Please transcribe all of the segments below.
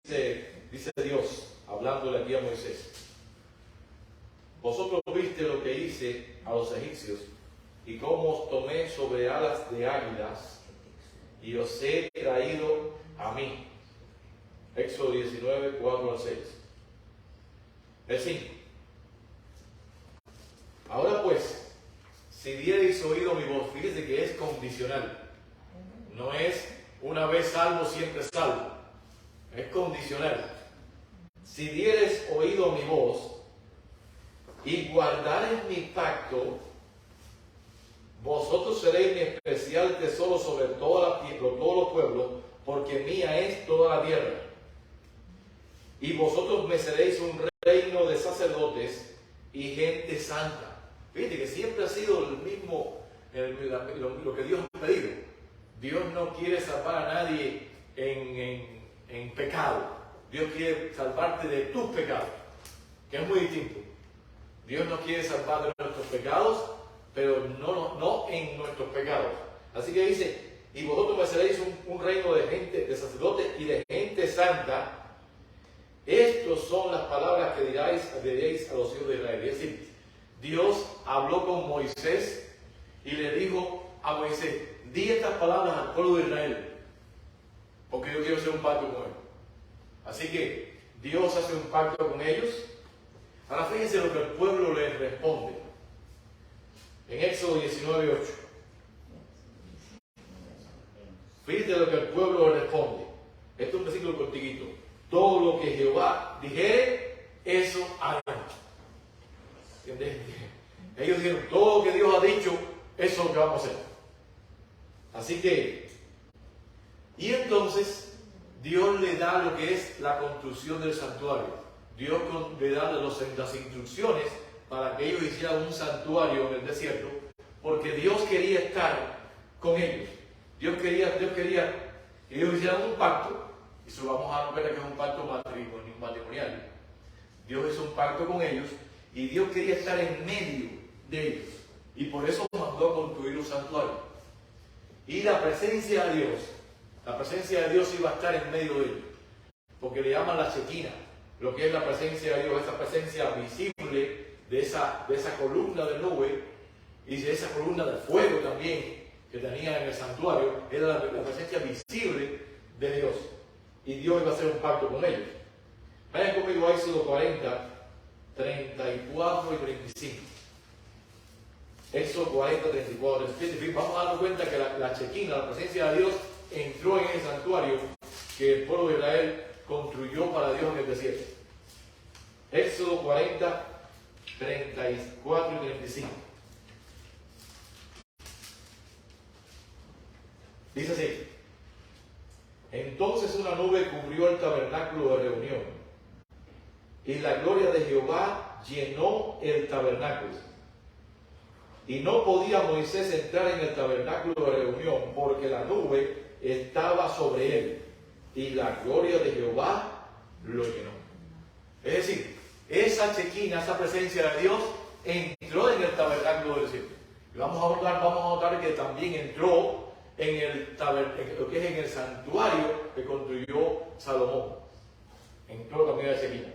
dice Dios, hablándole aquí a Moisés: vosotros viste lo que hice a los egipcios y cómo os tomé sobre alas de águilas y os he traído a mí. Éxodo 19, 4 al 6. El 5. Ahora pues, si diereis oído mi voz, fíjese que es condicional. No es una vez salvo, siempre salvo. Es condicional. Si diereis oído mi voz y guardareis mi pacto, vosotros seréis mi especial tesoro sobre todos los pueblos, porque mía es toda la tierra. Y vosotros me seréis un reino de sacerdotes y gente santa. Fíjate que siempre ha sido el mismo, lo que Dios ha pedido. Dios no quiere salvar a nadie en pecado. Dios quiere salvarte de tus pecados, que es muy distinto. Dios no quiere salvar de nuestros pecados, pero no en nuestros pecados. Así que dice: y vosotros me seréis un reino de gente, de sacerdotes y de gente santa. Estas son las palabras que diréis a los hijos de Israel. Es decir, Dios habló con Moisés y le dijo a Moisés: di estas palabras al pueblo de Israel, porque yo quiero hacer un pacto con ellos. Así que Dios hace un pacto con ellos. Ahora fíjense lo que el pueblo les responde. En Éxodo 19, 8. Fíjate lo que el pueblo le responde. Este es un versículo cortito. Todo lo que Jehová dijere, eso harán. ¿Entiendes? Ellos dijeron: todo lo que Dios ha dicho, eso es lo que vamos a hacer. Así que, y entonces Dios le da lo que es la construcción del santuario. Dios le da las instrucciones para que ellos hicieran un santuario en el desierto, porque Dios quería estar con ellos. Dios quería que ellos hicieran un pacto, y eso vamos a ver que es un pacto matrimonial. Dios hizo un pacto con ellos, y Dios quería estar en medio de ellos, y por eso mandó a construir un santuario. Y la presencia de Dios iba a estar en medio de ellos, porque le llaman la Shekinah, lo que es la presencia de Dios, esa presencia visible de esa columna de nube y de esa columna de fuego también que tenía en el santuario. Era la presencia visible de Dios, y Dios iba a hacer un pacto con ellos. Vayan conmigo a Éxodo 40, 34 y 35. Éxodo 40, 34. Vamos a darnos cuenta que la Shekinah, la presencia de Dios, entró en el santuario que el pueblo de Israel construyó para Dios en el desierto. Éxodo 40, 34 y 35. Dice así: entonces una nube cubrió el tabernáculo de reunión, y la gloria de Jehová llenó el tabernáculo. Y no podía Moisés entrar en el tabernáculo de reunión, porque la nube estaba sobre él, y la gloria de Jehová lo llenó. Es decir, esa Shekinah, esa presencia de Dios, entró en el tabernáculo del desierto. Y vamos a notar que también entró en lo que es en el santuario que construyó Salomón. Entró también la Shekinah.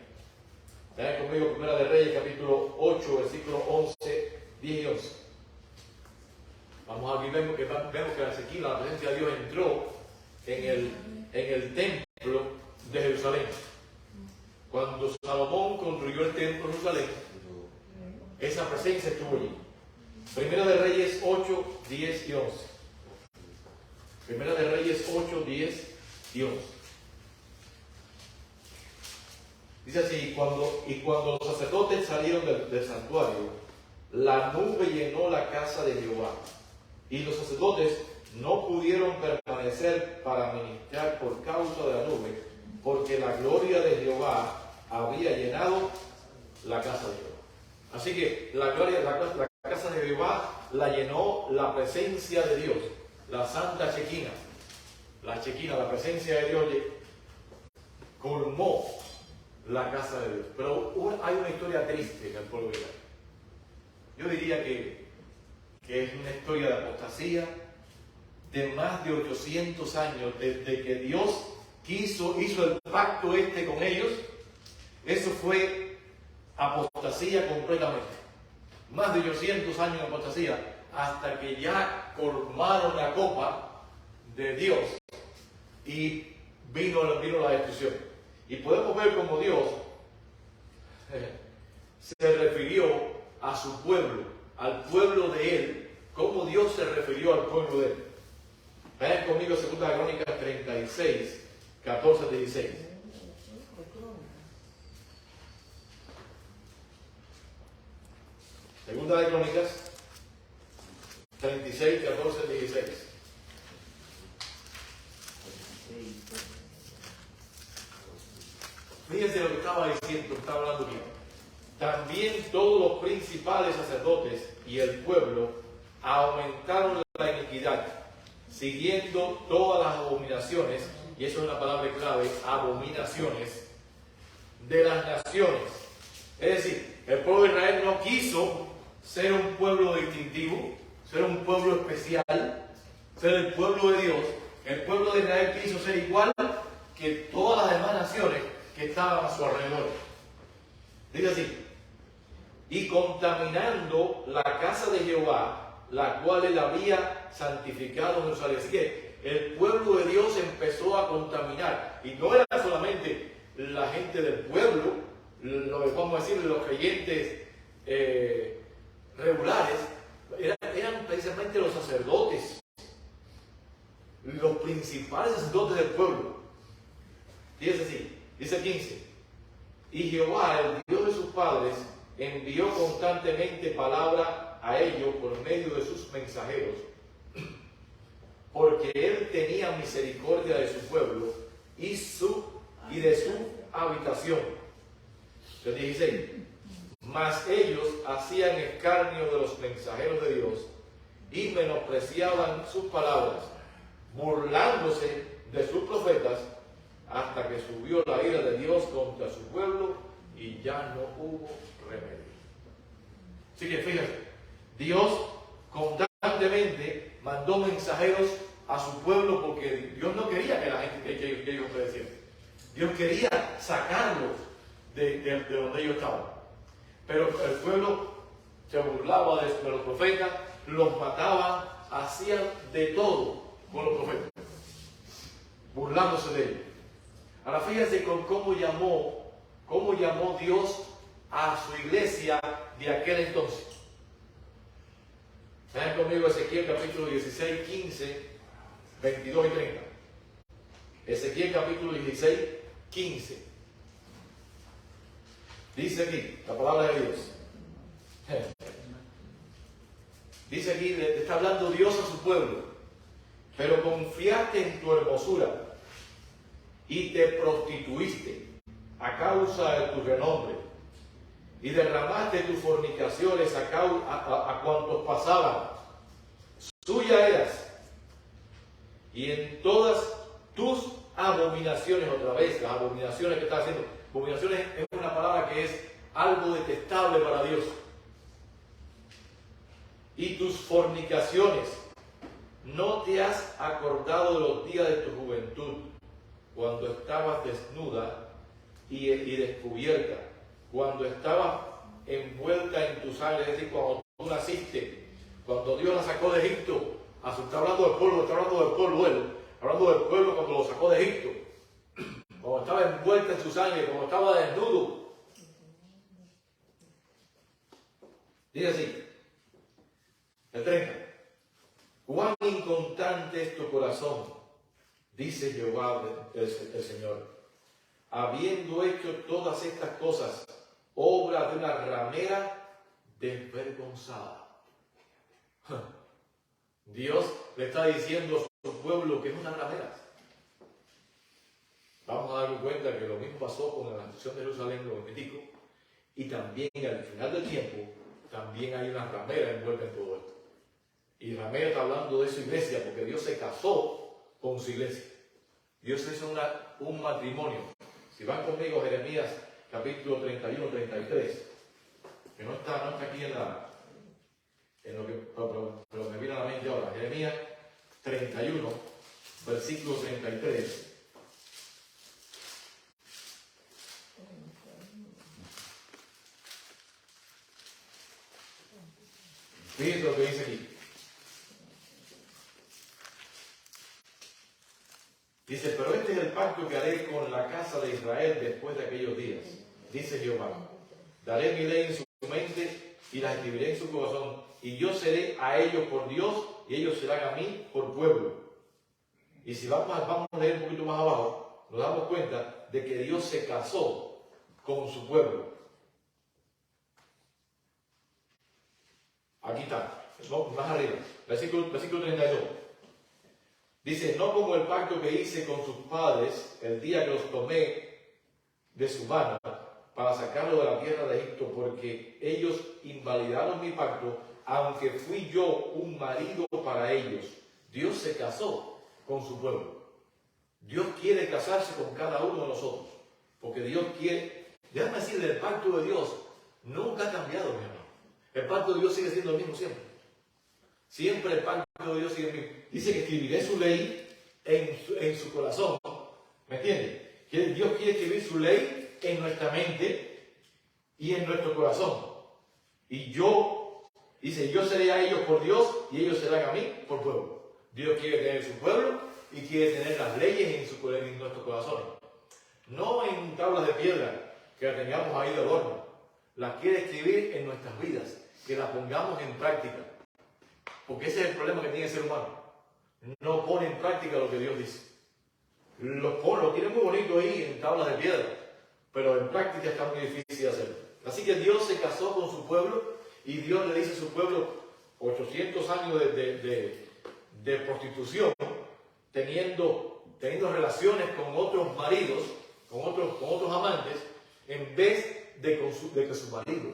Vean conmigo Primera de Reyes, capítulo 8, versículos 11, 10 y 11. Vamos aquí, vemos que la Shekinah, la presencia de Dios, entró en el templo de Jerusalén. Cuando Salomón construyó el templo de Jerusalén, esa presencia estuvo allí. Primera de Reyes 8, 10 y 11. Primera de Reyes 8, 10 y 11. Dice así: y cuando los sacerdotes salieron del santuario, la nube llenó la casa de Jehová, y los sacerdotes no pudieron permanecer para ministrar por causa de la nube, porque la gloria de Jehová había llenado la casa de Jehová. Así que la casa de Jehová la llenó la presencia de Dios, la santa Shekinah. La Shekinah, la presencia de Dios, colmó la casa de Dios. Pero hay una historia triste en el pueblo de Israel. Yo diría que es una historia de apostasía de más de 800 años, desde que Dios hizo el pacto con ellos, eso fue apostasía completamente. Más de 800 años de apostasía, hasta que ya colmaron la copa de Dios y vino la destrucción. Y podemos ver cómo Dios se refirió a su pueblo, al pueblo de Él, cómo Dios se refirió al pueblo de Él. Vayan conmigo a 2 Crónicas 36, 14 al 16. Segunda de Crónicas 36, 14 al 16. Fíjense lo que estaba diciendo, estaba hablando aquí. También todos los principales sacerdotes y el pueblo aumentaron la iniquidad, siguiendo todas las abominaciones, y eso es una palabra clave, abominaciones, de las naciones. Es decir, el pueblo de Israel no quiso ser un pueblo distintivo, ser un pueblo especial, ser el pueblo de Dios. El pueblo de Israel quiso ser igual que todas las demás naciones que estaban a su alrededor. Dice así: y contaminando la casa de Jehová, la cual él había santificado en Jerusalén. Así que el pueblo de Dios empezó a contaminar, y no era solamente la gente del pueblo, lo que vamos a decir, los creyentes regulares, eran precisamente los sacerdotes, los principales sacerdotes del pueblo. Dice así, dice 15: y Jehová, el Dios de sus padres, envió constantemente palabra a ellos por medio de sus mensajeros, porque él tenía misericordia de su pueblo y de su habitación. El 16: mas ellos hacían escarnio de los mensajeros de Dios y menospreciaban sus palabras, burlándose de sus profetas, hasta que subió la ira de Dios contra su pueblo y ya no hubo remedio. Así que fíjense, Dios constantemente mandó mensajeros a su pueblo porque Dios no quería que la gente que ellos obedecieran. Dios quería sacarlos de donde ellos estaban. Pero el pueblo se burlaba de los profetas, los mataban, hacían de todo con los profetas, burlándose de ellos. Ahora fíjense con cómo llamó Dios a su iglesia de aquel entonces. Vean conmigo Ezequiel capítulo 16, 15, 22 y 30. Ezequiel capítulo 16, 15. Dice aquí, la palabra de Dios. Dice aquí, le está hablando Dios a su pueblo. Pero confiaste en tu hermosura y te prostituiste a causa de tu renombre, y derramaste tus fornicaciones a cuantos pasaban. Suya eras, y en todas tus abominaciones, otra vez, las abominaciones que está haciendo. Abominaciones es una palabra que es algo detestable para Dios. Y tus fornicaciones, no te has acordado de los días de tu juventud, cuando estabas desnuda y descubierta, cuando estabas envuelta en tu sangre, es decir, cuando tú naciste, cuando Dios la sacó de Egipto. Está hablando del pueblo, él, hablando del pueblo cuando lo sacó de Egipto, cuando estaba envuelta en su sangre, cuando estaba desnudo. Dice así, el 30: cuán inconstante es tu corazón, dice Jehová el Señor, habiendo hecho todas estas cosas, obra de una ramera desvergonzada. Dios le está diciendo a su pueblo que es una ramera. Vamos a darnos cuenta que lo mismo pasó con la destrucción de Jerusalén, lo Levítico, y también al final del tiempo, también hay una ramera envuelta en todo esto. Y ramera está hablando de su iglesia, porque Dios se casó con su iglesia. Dios hizo un matrimonio. Si van conmigo, Jeremías capítulo 31, 33, que no está aquí en lo que, pero me viene a la mente ahora. Jeremías 31, versículo 33. Fíjense lo que dice aquí. Dice, pero este es el pacto que haré con la casa de Israel después de aquellos días. Dice Jehová, daré mi ley en su mente y la escribiré en su corazón, y yo seré a ellos por Dios y ellos serán a mí por pueblo. Y si vamos a leer un poquito más abajo, nos damos cuenta de que Dios se casó con su pueblo. Aquí está, más arriba, versículo 32. Dice, no como el pacto que hice con sus padres el día que los tomé de su mano para sacarlo de la tierra de Egipto, porque ellos invalidaron mi pacto, aunque fui yo un marido para ellos. Dios se casó con su pueblo. Dios quiere casarse con cada uno de nosotros, porque Dios quiere, déjame decirle, el pacto de Dios nunca ha cambiado, mi hermano. El pacto de Dios sigue siendo el mismo siempre. Siempre el pacto de Dios sigue el mismo. Dice que escribiré su ley en su corazón. ¿Me entiende? Dios quiere escribir su ley en nuestra mente y en nuestro corazón. Y dice, yo seré a ellos por Dios y ellos serán a mí por pueblo. Dios quiere tener su pueblo y quiere tener las leyes en nuestro corazón. No en tablas de piedra que las tengamos ahí de adorno. Las quiere escribir en nuestras vidas, que las pongamos en práctica. Porque ese es el problema que tiene el ser humano. No pone en práctica lo que Dios dice. Lo tiene muy bonito ahí en tablas de piedra, pero en práctica está muy difícil de hacerlo. Así que Dios se casó con su pueblo y Dios le dice a su pueblo 800 años de prostitución, teniendo relaciones con otros maridos, con otros amantes, en vez de que su marido.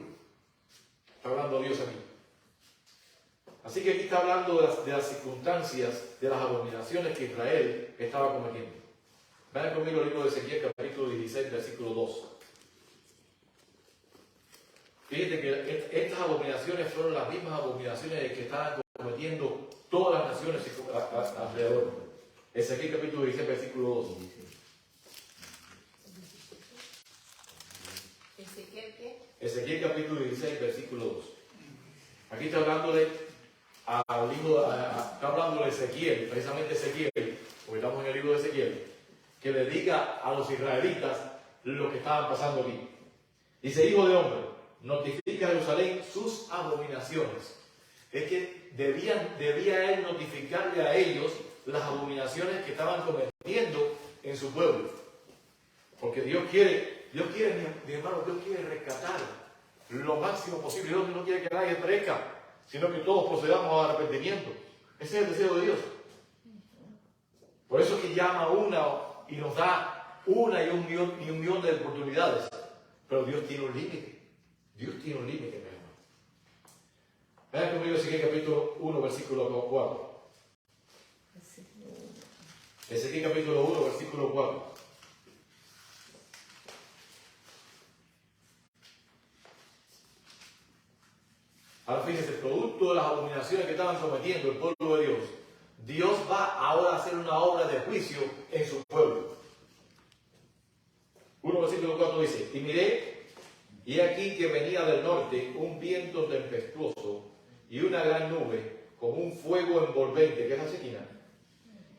Está hablando Dios aquí. Así que aquí está hablando de las circunstancias, de las abominaciones que Israel estaba cometiendo. Vean conmigo el libro de Ezequiel, capítulo 16, versículo 2. Fíjense que estas abominaciones fueron las mismas abominaciones que estaban cometiendo todas las naciones alrededor. Ezequiel, capítulo 16, versículo 2. ¿Ezequiel qué? Ezequiel, capítulo 16, versículo 2. Aquí está hablándole está hablando de Ezequiel, precisamente Ezequiel, porque estamos en el libro de Ezequiel, que le diga a los israelitas lo que estaban pasando aquí. Dice, hijo de hombre, notifica a Jerusalén sus abominaciones. Es que debía él notificarle a ellos las abominaciones que estaban cometiendo en su pueblo. Porque Dios quiere, mi hermano, Dios quiere rescatar lo máximo posible. Dios no quiere que nadie perezca, sino que todos procedamos al arrepentimiento. Ese es el deseo de Dios. Por eso es que llama y nos da una y un millón de oportunidades. Pero Dios tiene un límite. Dios tiene un límite, mi hermano. Vean conmigo Ezequiel capítulo 1, versículo 4. Ezequiel capítulo 1, versículo 4. Ahora fíjense, producto de las abominaciones que estaban cometiendo el pueblo de Dios, Dios va ahora a hacer una obra de juicio en su pueblo. 1 versículo 4 dice, y miré, y aquí que venía del norte un viento tempestuoso y una gran nube con un fuego envolvente, que es la Shekinah,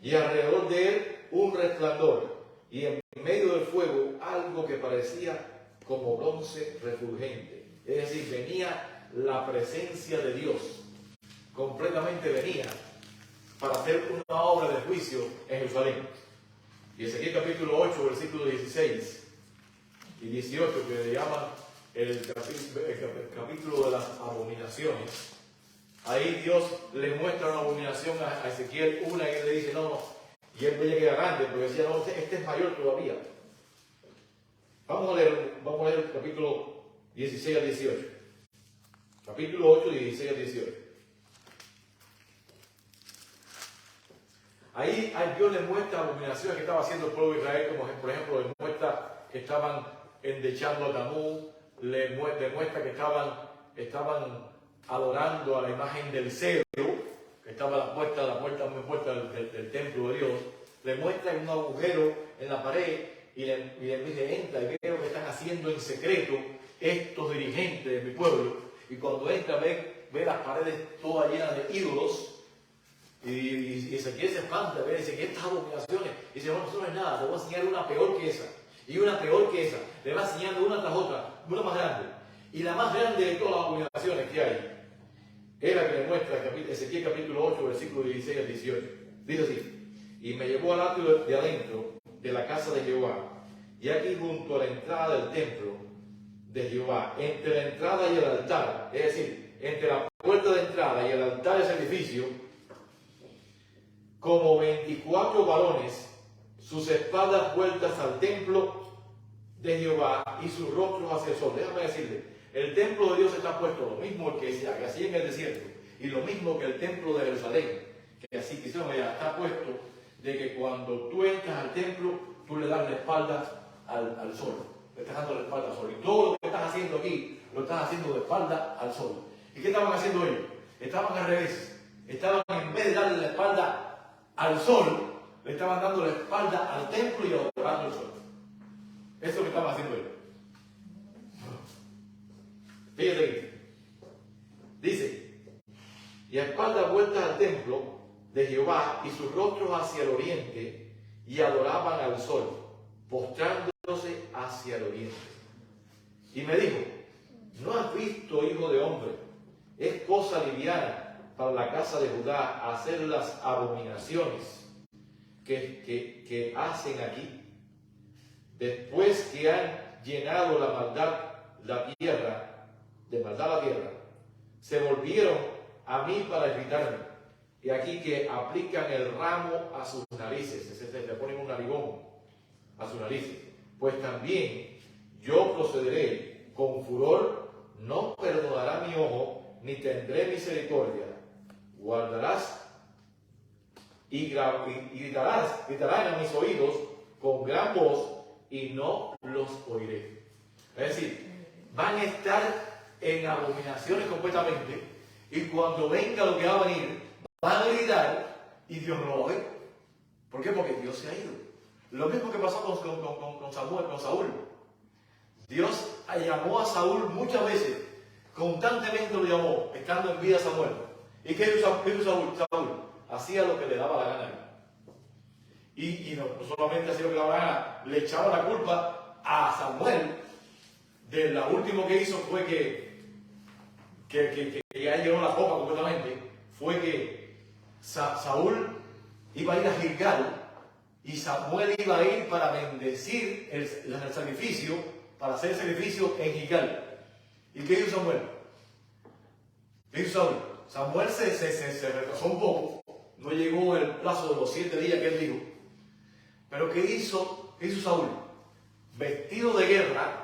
y alrededor de él un resplandor, y en medio del fuego algo que parecía como bronce refulgente. Es decir, venía la presencia de Dios, completamente venía para hacer una obra de juicio en Jerusalén. Y Ezequiel capítulo 8, versículos 16 y 18, que le llaman el capítulo de las abominaciones. Ahí Dios le muestra una abominación a Ezequiel, una, y él le dice, no, y él veía que era grande, porque decía, no, este es mayor todavía. Vamos a leer el capítulo 16 al 18. Capítulo 8, 16 al 18. Ahí Dios le muestra abominaciones que estaba haciendo el pueblo de Israel, como por ejemplo le muestra que estaban endechando a Tamuz, le muestra que estaban adorando a la imagen del cedro, que estaba a la puerta muy puerta del templo de Dios. Le muestra un agujero en la pared y le dice, entra y ve lo que están haciendo en secreto estos dirigentes de mi pueblo. Y cuando entra, ve ve las paredes todas llenas de ídolos. Y Ezequiel se espanta, ve, dice, ¿qué estas abominaciones? Y dice, bueno, eso no es nada, te voy a enseñar una peor que esa. Y una peor que esa. Le va enseñando una tras otra, una más grande. Y la más grande de todas las abominaciones que hay es la que le muestra Ezequiel capítulo 8, versículo 16 al 18. Dice así: y me llevó al atrio de adentro de la casa de Jehová, y aquí junto a la entrada del templo de Jehová, entre la entrada y el altar, es decir, entre la puerta de entrada y el altar de sacrificio, como 24 varones, sus espaldas vueltas al templo de Jehová y sus rostros hacia el sol. Déjame decirle, el templo de Dios está puesto lo mismo que hacía en el desierto y lo mismo que el templo de Jerusalén, que así que está puesto de que cuando tú entras al templo, tú le das la espalda al sol, le estás dando la espalda al sol. Y todo lo que estás haciendo aquí, lo estás haciendo de espalda al sol. ¿Y qué estaban haciendo ellos? Estaban al revés. Estaban, en vez de darle la espalda al sol, le estaban dando la espalda al templo y adorando al sol. Eso es lo que estaban haciendo ellos. Fíjate, dice, y a espaldas vueltas al templo de Jehová y sus rostros hacia el oriente, y adoraban al sol, postrándose hacia el oriente. Y me dijo, ¿no has visto, hijo de hombre? Es cosa liviana para la casa de Judá hacer las abominaciones que hacen aquí. Después que han llenado la maldad la tierra, se volvieron a mí para irritarme. Y aquí que aplican el ramo a sus narices, le ponen un narigón a sus narices. Pues también yo procederé con furor, no perdonará mi ojo, ni tendré misericordia. Guardarás y gritarán a mis oídos con gran voz y no los oiré. Es decir, van a estar en abominaciones completamente y cuando venga lo que va a venir, van a gritar y Dios no lo va a ver. ¿Por qué? Porque Dios se ha ido. Lo mismo que pasó con Saúl. Dios llamó a Saúl muchas veces, constantemente lo llamó, estando en vida Samuel. ¿Y qué hizo Saúl? Hacía lo que le daba la gana. Y no solamente hacía lo que le daba la gana, le echaba la culpa a Samuel de lo último que hizo fue que ya llenó la copa completamente, fue que Saúl iba a ir a Gilgal y Samuel iba a ir para bendecir el sacrificio, para hacer el sacrificio en Gilgal. ¿Y qué hizo Samuel? ¿Qué hizo Saúl? Samuel se retrasó un poco, no llegó el plazo de los 7 días que él dijo. Pero ¿qué hizo Saúl? Vestido de guerra,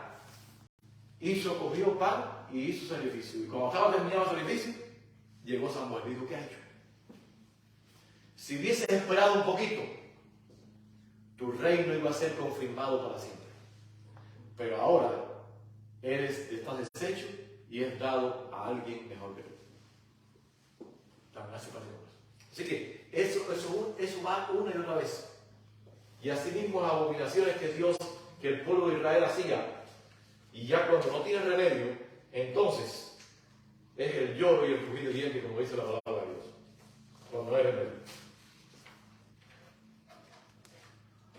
cogió pan y hizo sacrificio. Y cuando estaba terminado el sacrificio, llegó Samuel y dijo, ¿qué ha hecho? Si hubieses esperado un poquito, tu reino iba a ser confirmado para siempre. Pero ahora estás deshecho y es dado a alguien mejor que tú. Así que eso va una y otra vez. Y asimismo las abominaciones que el pueblo de Israel hacía. Y ya cuando no tiene remedio, entonces es el lloro y el crujir de dientes, como dice la palabra de Dios. Cuando no hay remedio.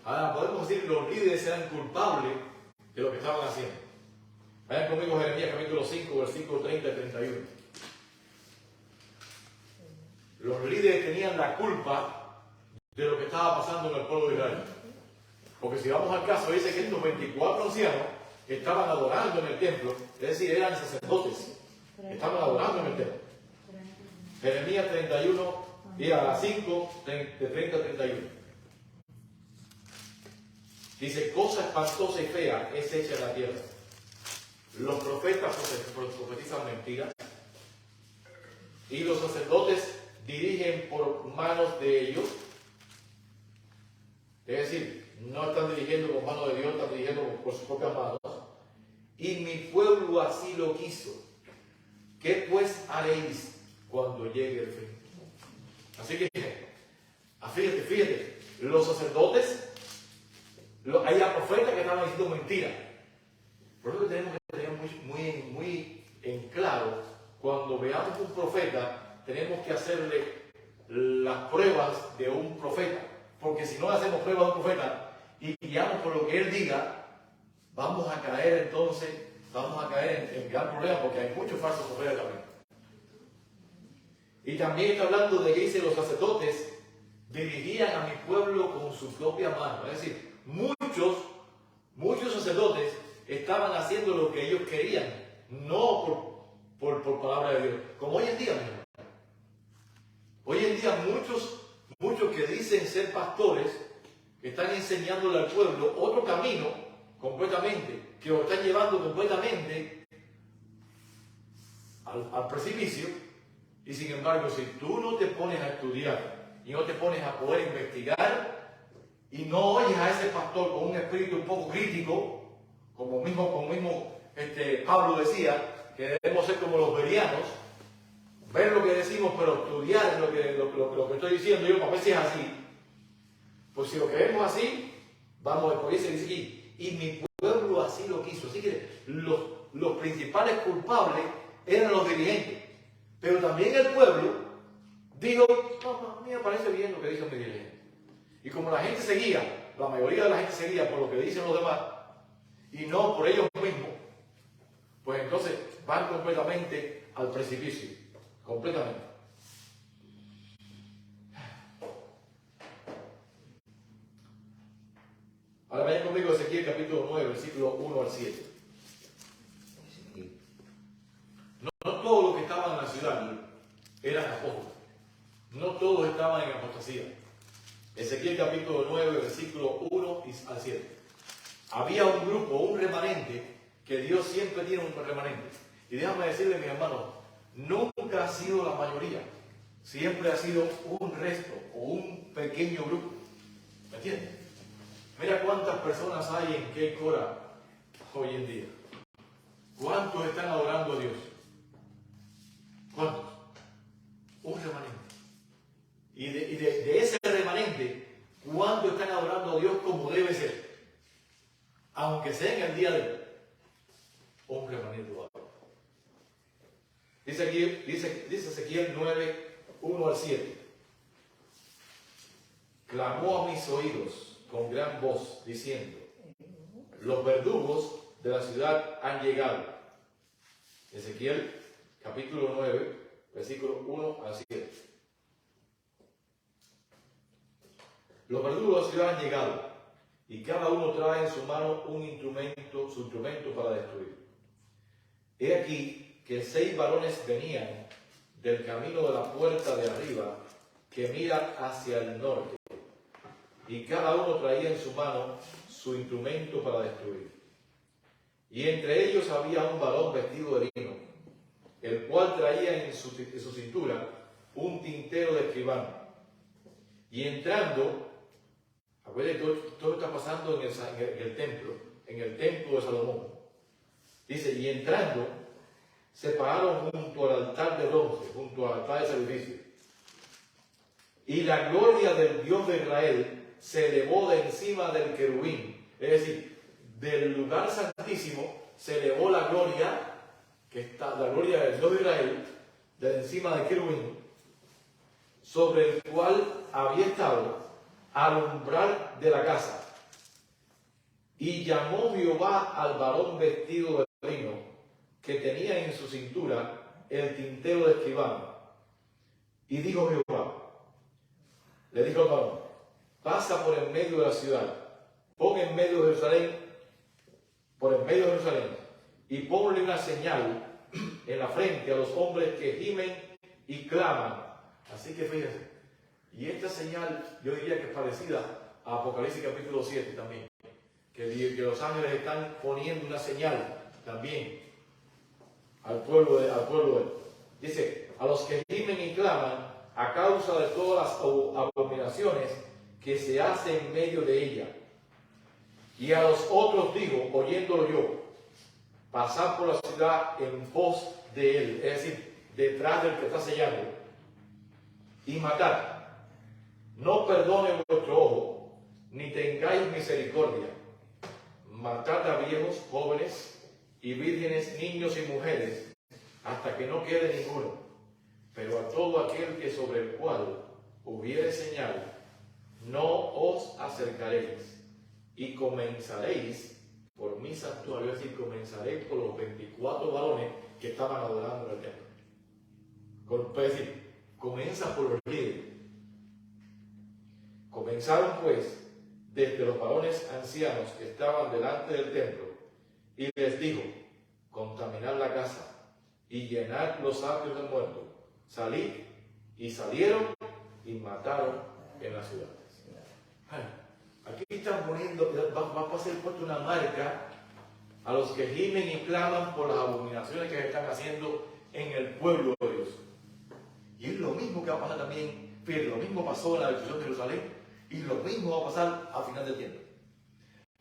Ahora podemos decir que los líderes eran culpables de lo que estaban haciendo. Vayan conmigo a Jeremías capítulo 5, versículos 30 y 31. Los líderes tenían la culpa de lo que estaba pasando en el pueblo de Israel. Porque si vamos al caso, dice que estos 24 ancianos estaban adorando en el templo, es decir, eran sacerdotes, estaban adorando en el templo. Jeremías 31, y a las 5, de 30 a 31. Dice, cosa espantosa y fea es hecha en la tierra. Los profetas profetizan mentiras y los sacerdotes dirigen por manos de ellos. Es decir, no están dirigiendo con manos de Dios, están dirigiendo por sus propias manos. Y mi pueblo así lo quiso. ¿Qué pues haréis cuando llegue el fin? Así que, fíjate, los sacerdotes, hay profetas que estaban diciendo mentiras. Por eso tenemos que tener muy en claro cuando veamos un profeta, tenemos que hacerle las pruebas de un profeta. Porque si no hacemos pruebas de un profeta y guiamos por lo que él diga, vamos a caer entonces, en gran problema, porque hay muchos falsos profetas también. Y también está hablando de que dice los sacerdotes dirigían a mi pueblo con su propia mano. Es decir, muchos sacerdotes estaban haciendo lo que ellos querían, no por palabra de Dios. Como hoy en día, mi hermano. Hoy en día muchos que dicen ser pastores están enseñándole al pueblo otro camino completamente, que lo están llevando completamente al precipicio. Y sin embargo, si tú no te pones a estudiar y no te pones a poder investigar y no oyes a ese pastor con un espíritu un poco crítico, como mismo Pablo decía, que debemos ser como los bereanos, ver lo que decimos, pero estudiar lo que estoy diciendo yo, para ver si es así. Pues si lo queremos así, vamos, porque dice aquí, y mi pueblo así lo quiso. Así que los principales culpables eran los dirigentes. Pero también el pueblo dijo, no, a mí me parece bien lo que dicen mis dirigentes. Y como la gente seguía, la mayoría de la gente seguía por lo que dicen los demás, y no por ellos mismos, pues entonces van completamente al precipicio. Completamente. Ahora vayan conmigo a Ezequiel capítulo 9, versículo 1 al 7. No todos los que estaban en la ciudad eran apóstoles. No todos estaban en apostasía. Ezequiel capítulo 9, versículo 1 al 7. Había un grupo, un remanente, que Dios siempre tiene un remanente. Y déjame decirle, mis hermanos, nunca ha sido la mayoría. Siempre ha sido un resto o un pequeño grupo. ¿Me entiendes? Mira cuántas personas hay en Cape Coral hoy en día. ¿Cuántos están adorando a Dios? ¿Cuántos? Un remanente. Y de ese remanente, ¿cuántos están adorando a Dios como debe ser? Aunque sea en el día de hoy. Un remanente lo adora. Dice Ezequiel 9, 1 al 7. Clamó a mis oídos con gran voz, diciendo, los verdugos de la ciudad han llegado. Ezequiel capítulo 9, versículo 1 al 7. Los verdugos de la ciudad han llegado, y cada uno trae en su mano su instrumento para destruir. He aquí que 6 varones venían del camino de la puerta de arriba, que mira hacia el norte, y cada uno traía en su mano su instrumento para destruir. Y entre ellos había un varón vestido de lino, el cual traía en su cintura un tintero de escribano. Y entrando, acuérdense que todo está pasando en el templo de Salomón. Dice, y entrando, se pararon junto al altar de bronce, junto al altar de sacrificio. Y la gloria del Dios de Israel se elevó de encima del querubín. Es decir, del lugar santísimo se elevó la gloria, la gloria del Dios de Israel, de encima del querubín, sobre el cual había estado al umbral de la casa. Y llamó Jehová al varón vestido de lino, que tenía en su cintura el tintero de escribano. Y dijo Jehová, le dijo al varón, pasa por en medio de la ciudad, pon en medio de Jerusalén, y ponle una señal en la frente a los hombres que gimen y claman. Así que fíjense, y esta señal yo diría que es parecida a Apocalipsis capítulo 7 también, que los ángeles están poniendo una señal también al pueblo de él. Dice, a los que gimen y claman a causa de todas las abominaciones que se hacen en medio de ella. Y a los otros digo, oyéndolo yo, pasad por la ciudad en pos de él, es decir, detrás del que está sellando, y matad. No perdone vuestro ojo, ni tengáis misericordia. Matad a viejos, jóvenes y vírgenes, niños y mujeres, hasta que no quede ninguno. Pero a todo aquel que sobre el cual hubiere señal, no os acercaréis, y comenzaréis por mi santuario, es decir, comenzaréis por los 24 varones que estaban adorando en el templo. Es decir, comienza por los líderes. Comenzaron pues desde los varones ancianos que estaban delante del templo, y les dijo: contaminad la casa y llenad los atrios de muertos. Salid, y salieron y mataron en las ciudades. Aquí están poniendo, va a ser puesto una marca a los que gimen y claman por las abominaciones que se están haciendo en el pueblo de Dios. Y es lo mismo que va a pasar también, fíjate, lo mismo pasó en la destrucción de Jerusalén, y lo mismo va a pasar al final del tiempo.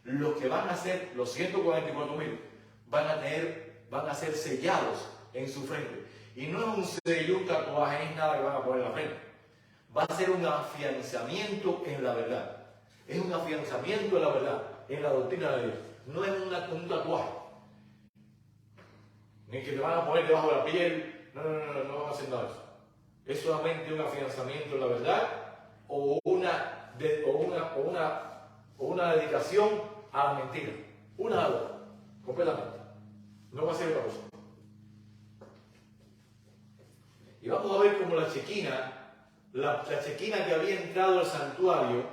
Los que van a ser, los 144.000, van a ser sellados en su frente. Y no es un sello, un tatuaje, es nada que van a poner en la frente. Va a ser un afianzamiento en la verdad. Es un afianzamiento en la verdad, en la doctrina de Dios. No es un tatuaje. Ni que te van a poner debajo de la piel. No van a hacer nada de eso. Es solamente un afianzamiento en la verdad o una dedicación a la mentira. Una a la otra, completamente. No va a ser otra cosa. Y vamos a ver cómo la chequina que había entrado al santuario,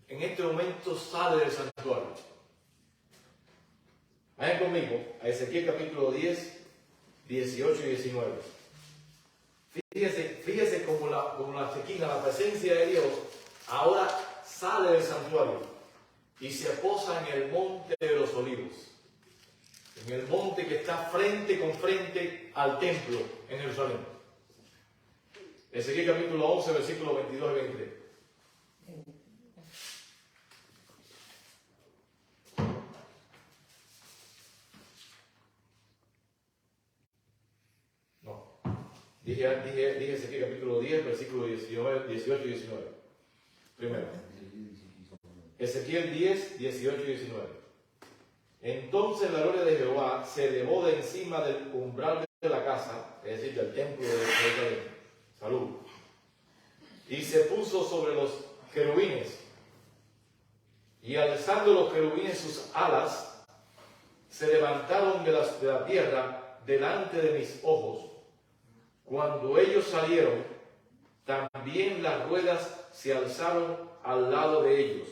en este momento sale del santuario. Vayan conmigo a Ezequiel capítulo 10, 18 y 19. Fíjese cómo la chequina, la presencia de Dios, ahora sale del santuario y se posa en el monte de los olivos. En el monte que está frente con frente al templo en Jerusalén. Ezequiel capítulo 11, versículos 22 y 23. No. Dije Ezequiel capítulo 10, versículos 18 y 19. Primero. Ezequiel 10, 18 y 19. Entonces la gloria de Jehová se elevó de encima del umbral de la casa, es decir, del templo de Jerusalén. Salud. Y se puso sobre los querubines. Y alzando los querubines sus alas, se levantaron de la tierra delante de mis ojos. Cuando ellos salieron, también las ruedas se alzaron al lado de ellos.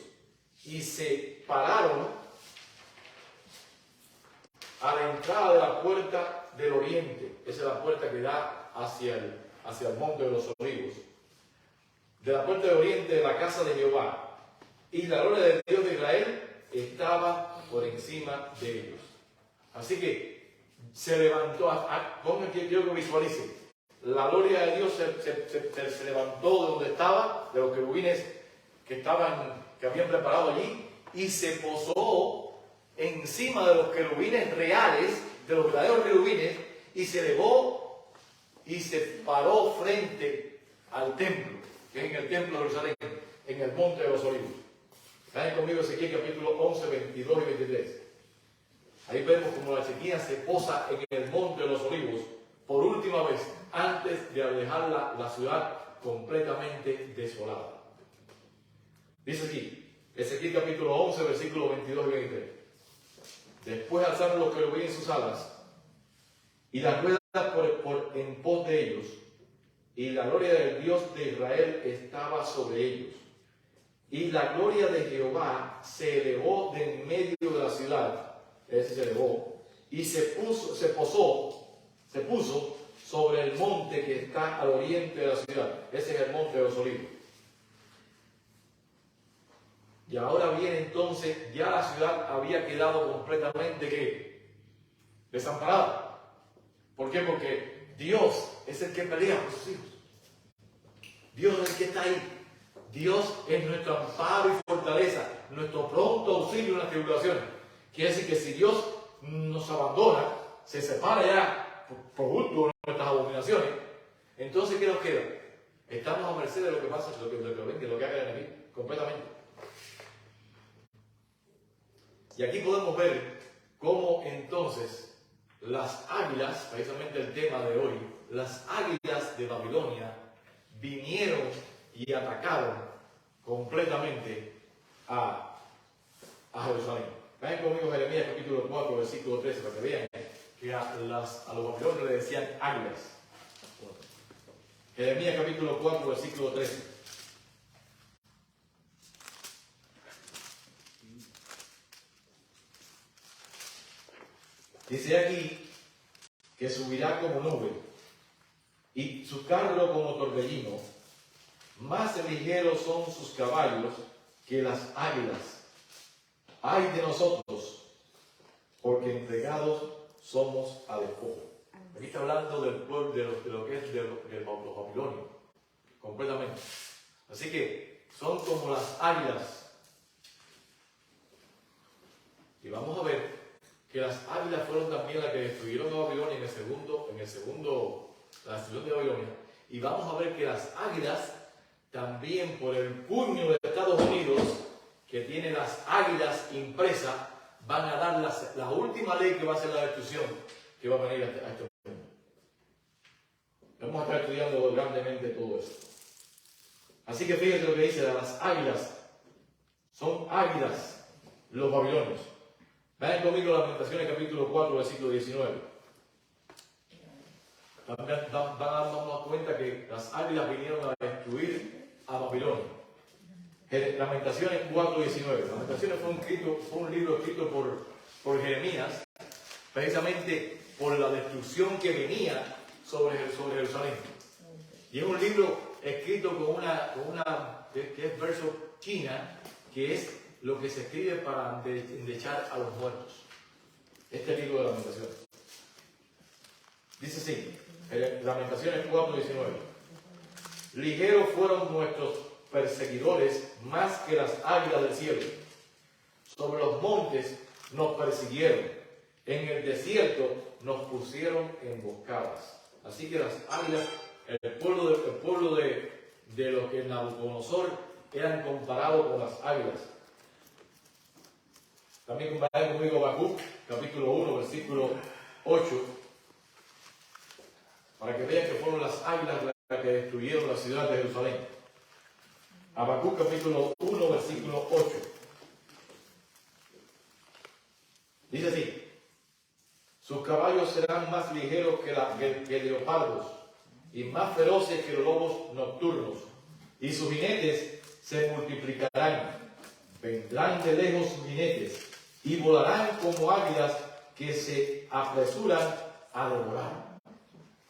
Y se pararon a la entrada de la puerta del oriente. Esa es la puerta que da hacia el monte de los olivos. De la puerta del oriente de la casa de Jehová. Y la gloria del Dios de Israel estaba por encima de ellos. Así que se levantó, pongan aquí, quiero que visualicen. La gloria de Dios se levantó de donde estaba, de los querubines que habían preparado allí, y se posó encima de los querubines reales, de los verdaderos querubines, y se elevó y se paró frente al templo, que es en el templo de Jerusalén, en el monte de los olivos. Vayan conmigo Ezequiel capítulo 11, 22 y 23. Ahí vemos como la chequina se posa en el monte de los olivos por última vez, antes de dejar la ciudad completamente desolada. Dice aquí, Ezequiel capítulo 11, versículos 22 y 23. Después alzaron los querubines sus alas, y las ruedas en pos de ellos, y la gloria del Dios de Israel estaba sobre ellos. Y la gloria de Jehová se elevó de en medio de la ciudad, ese se elevó, y se puso sobre el monte que está al oriente de la ciudad. Ese es el monte de los olivos. Y ahora viene entonces, ya la ciudad había quedado completamente ¿qué? Desamparada. ¿Por qué? Porque Dios es el que pelea por sus hijos. Dios es el que está ahí. Dios es nuestro amparo y fortaleza, nuestro pronto auxilio en las tribulaciones. Quiere decir que si Dios nos abandona, se separa ya por culpa de nuestras abominaciones, entonces ¿qué nos queda? Estamos a merced de lo que pasa, de lo que haga el enemigo, completamente. Y aquí podemos ver cómo entonces las águilas, precisamente el tema de hoy, las águilas de Babilonia vinieron y atacaron completamente a Jerusalén. Vayan conmigo a Jeremías capítulo 4, versículo 13, para que vean que a los babilonios le decían águilas. Jeremías capítulo 4, versículo 13. Dice aquí que subirá como nube y su carro como torbellino, más ligeros son sus caballos que las águilas. Ay de nosotros, porque entregados somos al despojo. Aquí está hablando del pueblo, de lo que es de los babilonios, completamente. Así que son como las águilas. Y vamos a ver que las águilas fueron también las que destruyeron a Babilonia en el segundo, la destrucción de Babilonia. Y vamos a ver que las águilas también por el puño de Estados Unidos, que tiene las águilas impresas, van a dar la última ley que va a ser la destrucción que va a venir a este mundo. Vamos a estar estudiando grandemente todo esto. Así que fíjense lo que dice de las águilas. Son águilas los babilonios. Vayan conmigo a Lamentaciones capítulo 4, versículo 19. Van a darnos cuenta que las águilas vinieron a destruir a Babilonia. Lamentaciones 4, 19. Lamentaciones fue un libro escrito por Jeremías, precisamente por la destrucción que venía sobre Jerusalén. Y es un libro escrito con una que es verso china, que es lo que se escribe para endechar a los muertos. Este libro de Lamentaciones. Dice así, Lamentaciones 4:19. Ligeros fueron nuestros perseguidores más que las águilas del cielo. Sobre los montes nos persiguieron. En el desierto nos pusieron emboscadas. Así que las águilas, el pueblo de lo que Nabucodonosor eran comparados con las águilas. También vayan conmigo a Habacuc, capítulo 1, versículo 8, para que vean que fueron las águilas las que destruyeron la ciudad de Jerusalén. Habacuc, capítulo 1, versículo 8. Dice así: sus caballos serán más ligeros que leopardos y más feroces que los lobos nocturnos, y sus jinetes se multiplicarán. Vendrán de lejos sus jinetes y volarán como águilas que se apresuran a devorar.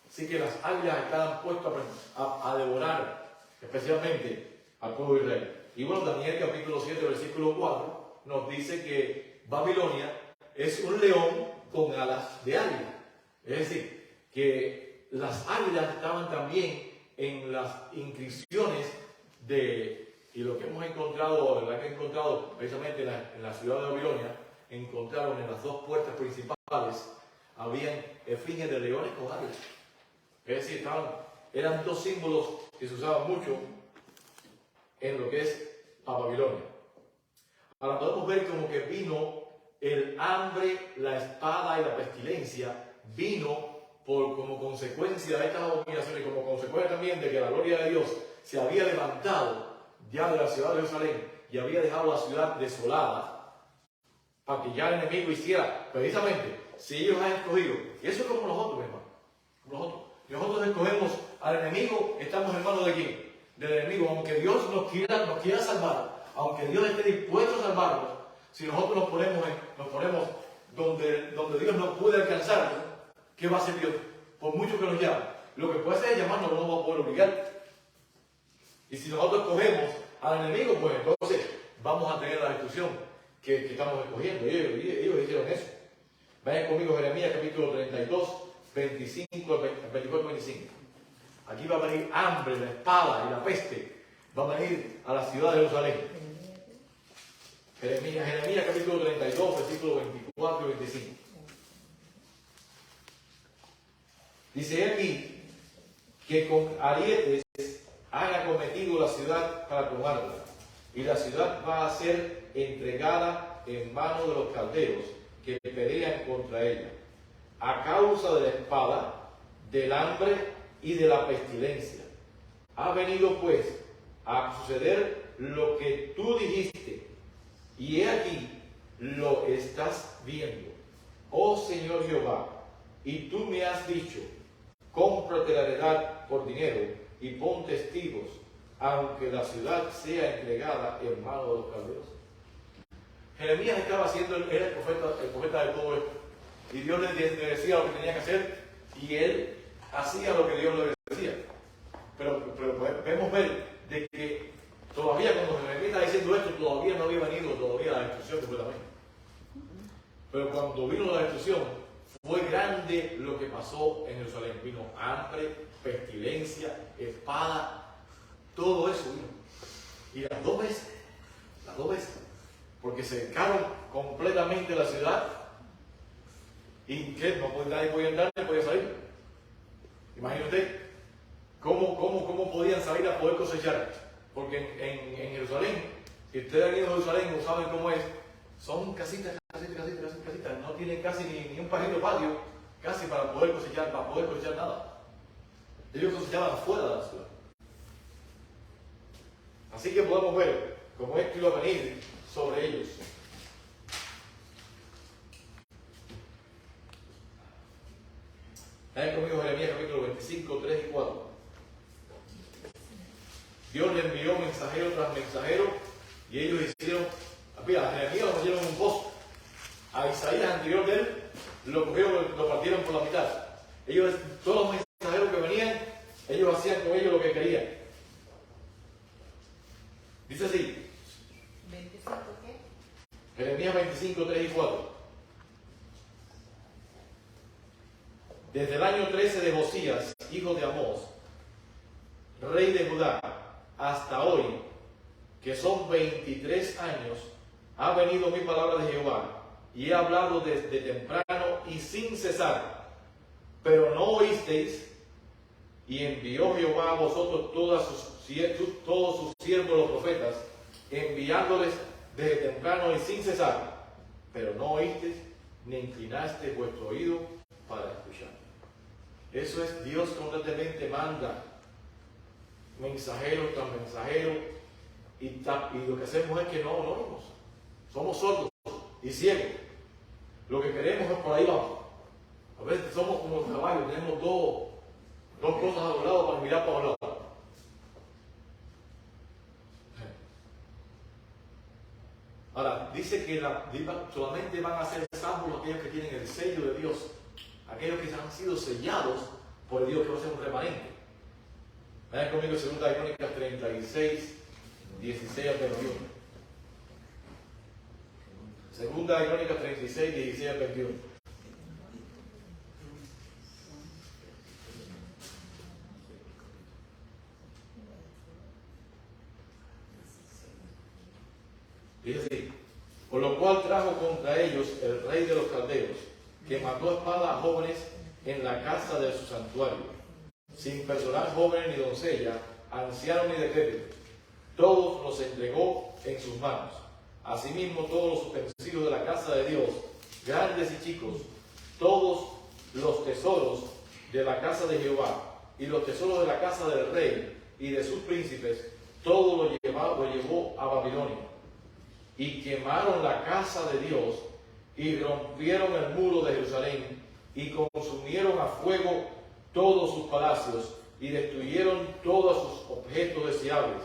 Así que las águilas estaban puestas a devorar, especialmente al pueblo de Israel. Y bueno, Daniel capítulo 7, versículo 4, nos dice que Babilonia es un león con alas de águila. Es decir, que las águilas estaban también en las inscripciones y lo que hemos encontrado, la que he encontrado precisamente en la ciudad de Babilonia, encontraron en las dos puertas principales, habían esfinges de leones con águilas. Es decir, eran dos símbolos que se usaban mucho en lo que es Babilonia. Ahora podemos ver como que vino el hambre, la espada y la pestilencia, vino como consecuencia de estas abominaciones, como consecuencia también de que la gloria de Dios se había levantado ya de la ciudad de Jerusalén y había dejado la ciudad desolada para que ya el enemigo hiciera, precisamente, si ellos han escogido, y eso es como nosotros, hermano, nosotros escogemos al enemigo, estamos en manos de quién, del enemigo, aunque Dios nos quiera salvar, aunque Dios esté dispuesto a salvarnos, si nosotros nos ponemos donde Dios no puede alcanzarnos, ¿qué va a hacer Dios? Por mucho que nos llame, lo que puede hacer es llamarnos, no vamos a poder obligar. Y si nosotros escogemos al enemigo, pues entonces vamos a tener la destrucción que estamos escogiendo. Ellos hicieron eso. Vayan conmigo a Jeremías capítulo 32, 24 al 25. Aquí va a venir hambre, la espada y la peste. Va a venir a la ciudad de Jerusalén. Jeremías capítulo 32, versículos 24 y 25. Dice aquí que con arietes han acometido la ciudad para tomarla, y la ciudad va a ser entregada en manos de los caldeos que pelean contra ella. a causa de la espada, del hambre y de la pestilencia. Ha venido pues a suceder lo que tú dijiste, y he aquí, lo estás viendo, oh Señor Jehová, y tú me has dicho, cómprate la heredad por dinero y pon testigos, aunque la ciudad sea entregada en manos de los caldeos. Jeremías estaba haciendo, era el profeta de todo esto, y Dios le decía lo que tenía que hacer, y él hacía lo que Dios le decía. Pero podemos ver de que todavía cuando Jeremías está diciendo esto, todavía no había venido todavía la destrucción completamente. Pero cuando vino la destrucción, fue grande lo que pasó en Jerusalén. Vino hambre, pestilencia, espada, todo eso vino. Y las dos veces, porque cercaron completamente la ciudad y que nadie podía entrar ni podía salir. Imagínate cómo podían salir a poder cosechar. Porque en Jerusalén, si ustedes han ido a Jerusalén no saben cómo es, son casitas, no tienen casi ni un pajarito patio, casi para poder cosechar nada. Ellos cosechaban afuera de la ciudad. Así que podemos ver cómo esto iba a venir sobre ellos. Vayan conmigo Jeremías capítulo 25, 3 y 4. Dios le envió mensajero tras mensajero y ellos hicieron, mira, a Jeremías lo metieron en un pozo. A Isaías anterior de él lo cogieron, lo partieron por la mitad. Ellos, todos los mensajeros que venían, ellos hacían con ellos lo que querían. Dice así. ¿25 qué? Jeremías 25, 3 y 4. Desde el año 13 de Josías, hijo de Amós, rey de Judá, hasta hoy, que son 23 años, ha venido mi palabra de Jehová, y he hablado desde temprano y sin cesar, pero no oísteis, y envió Jehová a vosotros todos sus siervos los profetas, enviándoles desde temprano y sin cesar, pero no oísteis, ni inclinasteis vuestro oído para escuchar. Eso es, Dios constantemente manda mensajeros tras mensajeros, y lo que hacemos es que no oímos. Somos sordos y ciegos. Lo que queremos es por ahí vamos. A veces somos como los caballos, tenemos dos cosas a los lados para mirar para los lados. Ahora, dice que solamente van a ser salvos aquellos que tienen el sello de Dios, aquellos que han sido sellados por Dios, que va a ser un remanente. Vayan conmigo en 2 Crónicas 36, 16 al 21. 2 Crónicas 36, 16 al 21. Dice así: por lo cual trajo contra ellos el rey de los caldeos, que mató a espada a jóvenes en la casa de su santuario, sin personal joven ni doncella, anciano ni decrépito. Todos los entregó en sus manos. Asimismo, todos los utensilios de la casa de Dios, grandes y chicos, todos los tesoros de la casa de Jehová y los tesoros de la casa del rey y de sus príncipes, todo lo llevó a Babilonia. Y quemaron la casa de Dios y rompieron el muro de Jerusalén y consumieron a fuego todos sus palacios y destruyeron todos sus objetos deseables.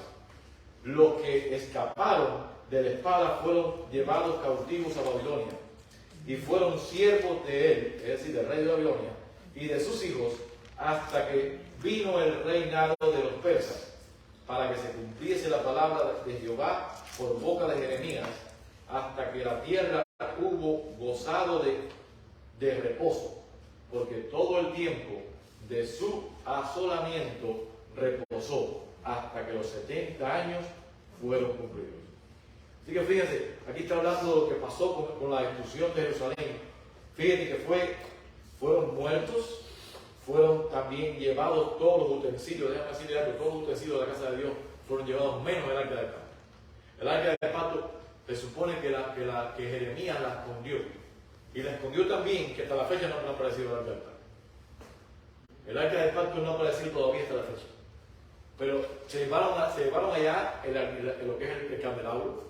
Los que escaparon de la espada fueron llevados cautivos a Babilonia y fueron siervos de él, es decir, del rey de Babilonia, y de sus hijos, hasta que vino el reinado de los persas, para que se cumpliese la palabra de Jehová por boca de Jeremías, hasta que la tierra hubo gozado de reposo, porque todo el tiempo de su asolamiento reposó, hasta que los 70 años fueron cumplidos. Así que fíjense, aquí está hablando de lo que pasó con la destrucción de Jerusalén. Fíjense que fueron muertos, fueron también llevados todos los utensilios, déjame decirle algo, todos los utensilios de la casa de Dios fueron llevados menos el arca del pacto. El arca del pacto se supone que Jeremías la escondió. Y la escondió también, que hasta la fecha no ha aparecido el arca del pacto. El arca del pacto no ha aparecido todavía hasta la fecha. Pero se llevaron allá lo que es el candelabro,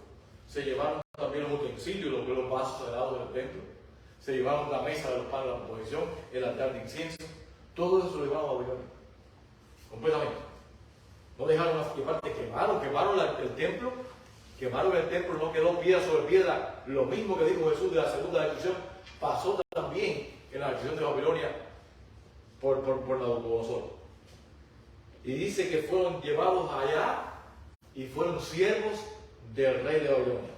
se llevaron también los utensilios, lo que es los vasos sagrados del templo, se llevaron la mesa de los panes de la proposición, el altar de incienso, todo eso lo llevaron a Babilonia, completamente. No dejaron, y aparte quemaron el templo, no quedó piedra sobre piedra. Lo mismo que dijo Jesús de la segunda destrucción, pasó también en la destrucción de Babilonia por Nabucodonosor. Y dice que fueron llevados allá y fueron siervos del rey de Babilonia.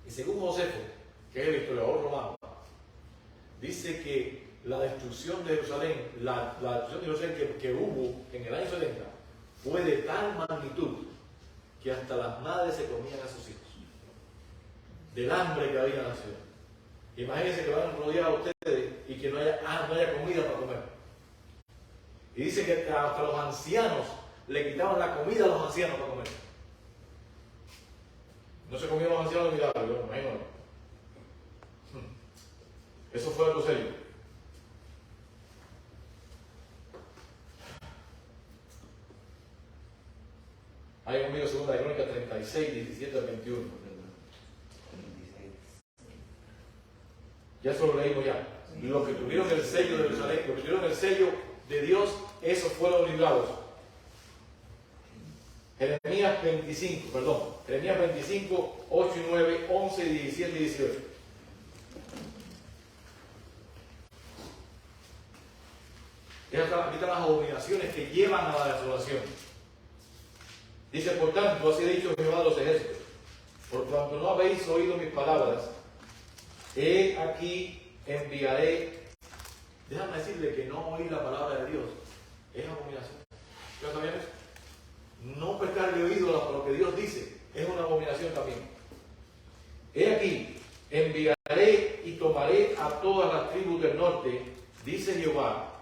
Y según Josefo, que es el historiador romano, dice que la destrucción de Jerusalén, la destrucción de Jerusalén que hubo en el año 70, fue de tal magnitud que hasta las madres se comían a sus hijos, del hambre que había en la ciudad. Imagínense que van a rodear a ustedes y que no haya comida para comer. Y dice que hasta los ancianos le quitaban la comida a los ancianos para comer. No se comían los ancianos de milagro, yo me imagino. Eso fue algo serio. Hay conmigo 2 Crónicas 36, 17 al 21. Ya eso lo leímos ya. Los que tuvieron el sello de Jerusalén, los que tuvieron el sello de Dios, esos fueron librados. Jeremías 25, 8 y 9, 11, 17 y 18. Aquí están las abominaciones que llevan a la desolación. Dice, por tanto, así ha dicho Jehová de los ejércitos, por cuanto no habéis oído mis palabras, he aquí enviaré. Déjame decirle que no oír la palabra de Dios es abominación. ¿Ya sabían eso? No prestarle oído a lo que Dios dice es una abominación también. He aquí, enviaré y tomaré a todas las tribus del norte, dice Jehová,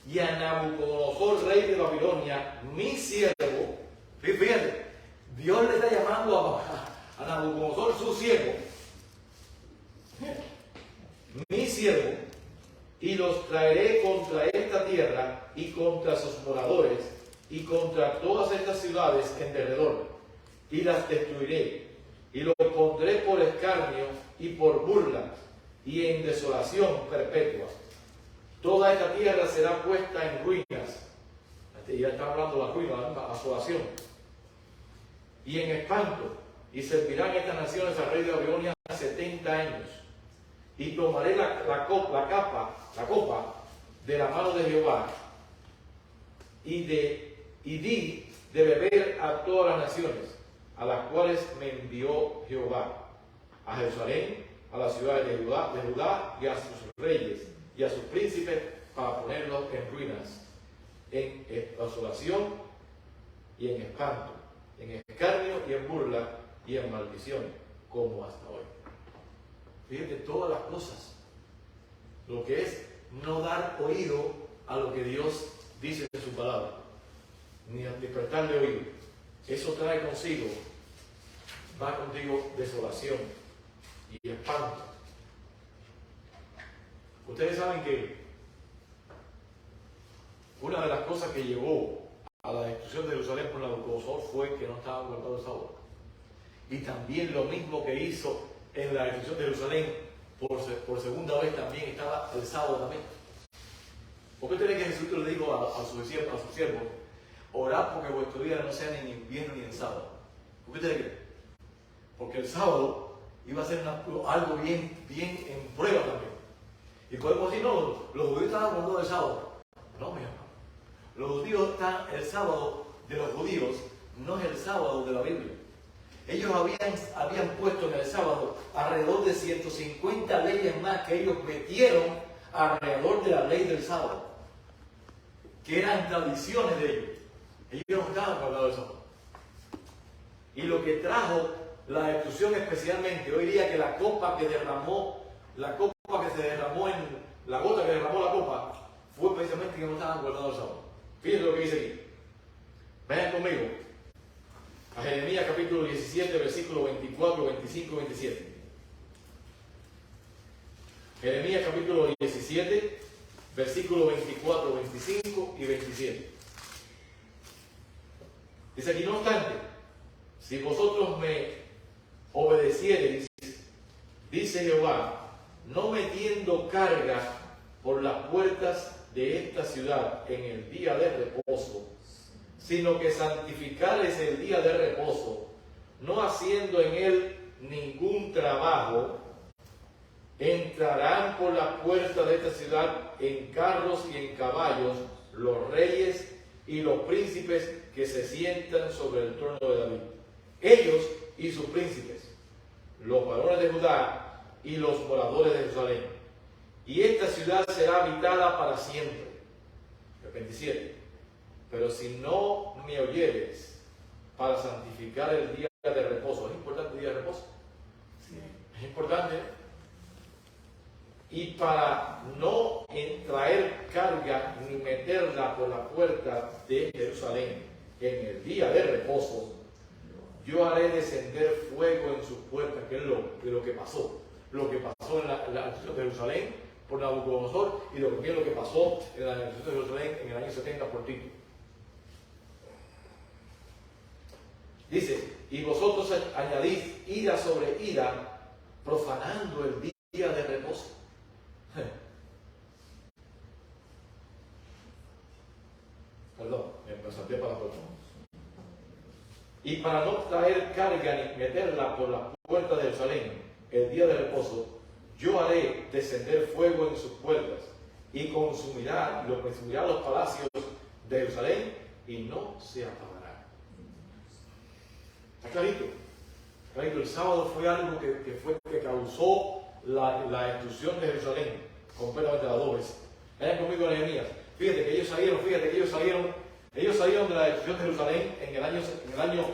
y a Nabucodonosor, rey de Babilonia, mi siervo. Fíjate, Dios le está llamando a Nabucodonosor su siervo, mi siervo, y los traeré contra esta tierra y contra sus moradores y contra todas estas ciudades en derredor, y las destruiré, y los pondré por escarnio y por burla, y en desolación perpetua. Toda esta tierra será puesta en ruinas. Ya está hablando de la ruina, la asolación. Y en espanto, y servirán estas naciones al rey de Babilonia 70 años. Y tomaré la copa de la mano de Jehová, y di de beber a todas las naciones, a las cuales me envió Jehová, a Jerusalén, a las ciudades de Judá y a sus reyes y a sus príncipes, para ponerlos en ruinas, en asolación y en espanto, en escarnio y en burla y en maldición, como hasta hoy. Fíjate todas las cosas, lo que es no dar oído a lo que Dios dice en su palabra, ni despertarle oído. Eso trae consigo, va contigo desolación y espanto. Ustedes saben que una de las cosas que llevó a la destrucción de Jerusalén por Nabucodonosor fue que no estaba guardado el sábado. Y también lo mismo que hizo en la destrucción de Jerusalén por segunda vez, también estaba el sábado también. ¿Por qué creen que Jesús le dijo a sus siervos, orad porque vuestro día no sea ni en invierno ni en sábado? ¿Por qué creen? Porque el sábado iba a ser algo bien en prueba también. Y podemos decir, no, los judíos estaban guardando el sábado. No, mi hermano. Los judíos el sábado de los judíos no es el sábado de la Biblia. Ellos habían puesto en el sábado alrededor de 150 leyes más que ellos metieron alrededor de la ley del sábado, que eran tradiciones de ellos. Ellos no estaban guardando el sábado. Y lo que trajo la destrucción especialmente, hoy día que la gota que derramó la copa, fue precisamente que no estaban guardando el sábado. Fíjense lo que dice aquí. Vean conmigo a Jeremías capítulo 17, versículos 24, 25 y 27. Jeremías capítulo 17, versículos 24, 25 y 27. Dice aquí, no obstante, si vosotros me obedeciereis, dice Jehová, no metiendo carga por las puertas de esta ciudad en el día de reposo, sino que santificaréis el día de reposo, no haciendo en él ningún trabajo, entrarán por la puerta de esta ciudad en carros y en caballos los reyes y los príncipes que se sientan sobre el trono de David, ellos y sus príncipes, los varones de Judá y los moradores de Jerusalén. Y esta ciudad será habitada para siempre. El 27. Pero si no me oyeres para santificar el día de reposo, ¿es importante el día de reposo? Sí. Es importante. Y para no traer carga ni meterla por la puerta de Jerusalén en el día de reposo, yo haré descender fuego en sus puertas, que es lo que pasó. Lo que pasó en la destrucción de Jerusalén por Nabucodonosor y también lo que pasó en la destrucción de Jerusalén en el año 70 por Tito. Dice, y vosotros añadís ira sobre ira, profanando el día de reposo. Perdón, me salté para la próxima. Y para no traer carga ni meterla por la puerta de Jerusalén el día de reposo, yo haré descender fuego en sus puertas y consumirá los palacios de Jerusalén y no se apagará. ¿Está clarito? Clarito, el sábado fue algo que causó la destrucción de Jerusalén completamente a las dos veces. Vayan conmigo a Nehemías. Fíjate que ellos salieron de la destrucción de Jerusalén en el año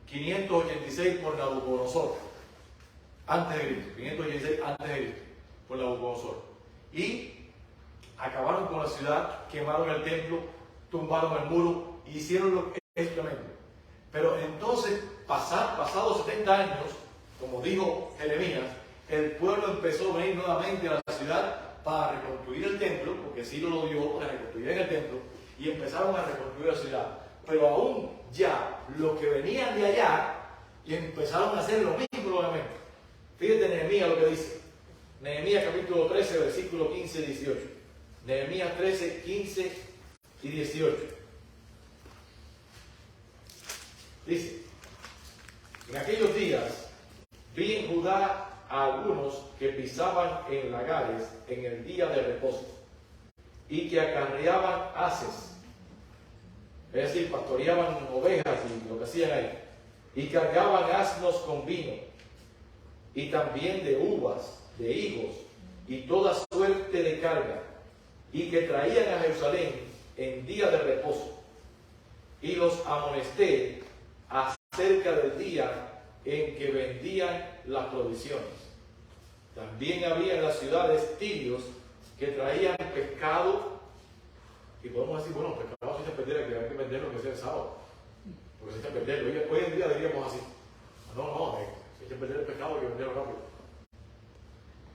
586 por Nabucodonosor, antes de Cristo, 586 antes de Cristo, por Nabucodonosor. Y acabaron con la ciudad, quemaron el templo, tumbaron el muro y hicieron lo que es tremendo. Pero entonces, pasados 70 años, como dijo Jeremías, el pueblo empezó a venir nuevamente a la ciudad para reconstruir el templo, porque Ciro lo dio para reconstruir el templo, y empezaron a reconstruir la ciudad. Pero aún ya los que venían de allá y empezaron a hacer lo mismo nuevamente. Fíjate Nehemías lo que dice. Nehemías capítulo 13, versículo 15 y 18. Nehemías 13, 15 y 18. Dice, en aquellos días vi en Judá a algunos que pisaban en lagares en el día de reposo y que acarreaban haces, es decir, pastoreaban ovejas y lo que hacían ahí, y cargaban asnos con vino y también de uvas, de higos y toda suerte de carga, y que traían a Jerusalén en día de reposo, y los amonesté acerca del día en que vendían las provisiones. También había en las ciudades tirios que traían pescado, y podemos decir, bueno, pescado se echa a perder, que hay que venderlo que sea el sábado, porque se echa a perder. Hoy en día diríamos así, no, se echa a perder el pescado, hay que venderlo rápido.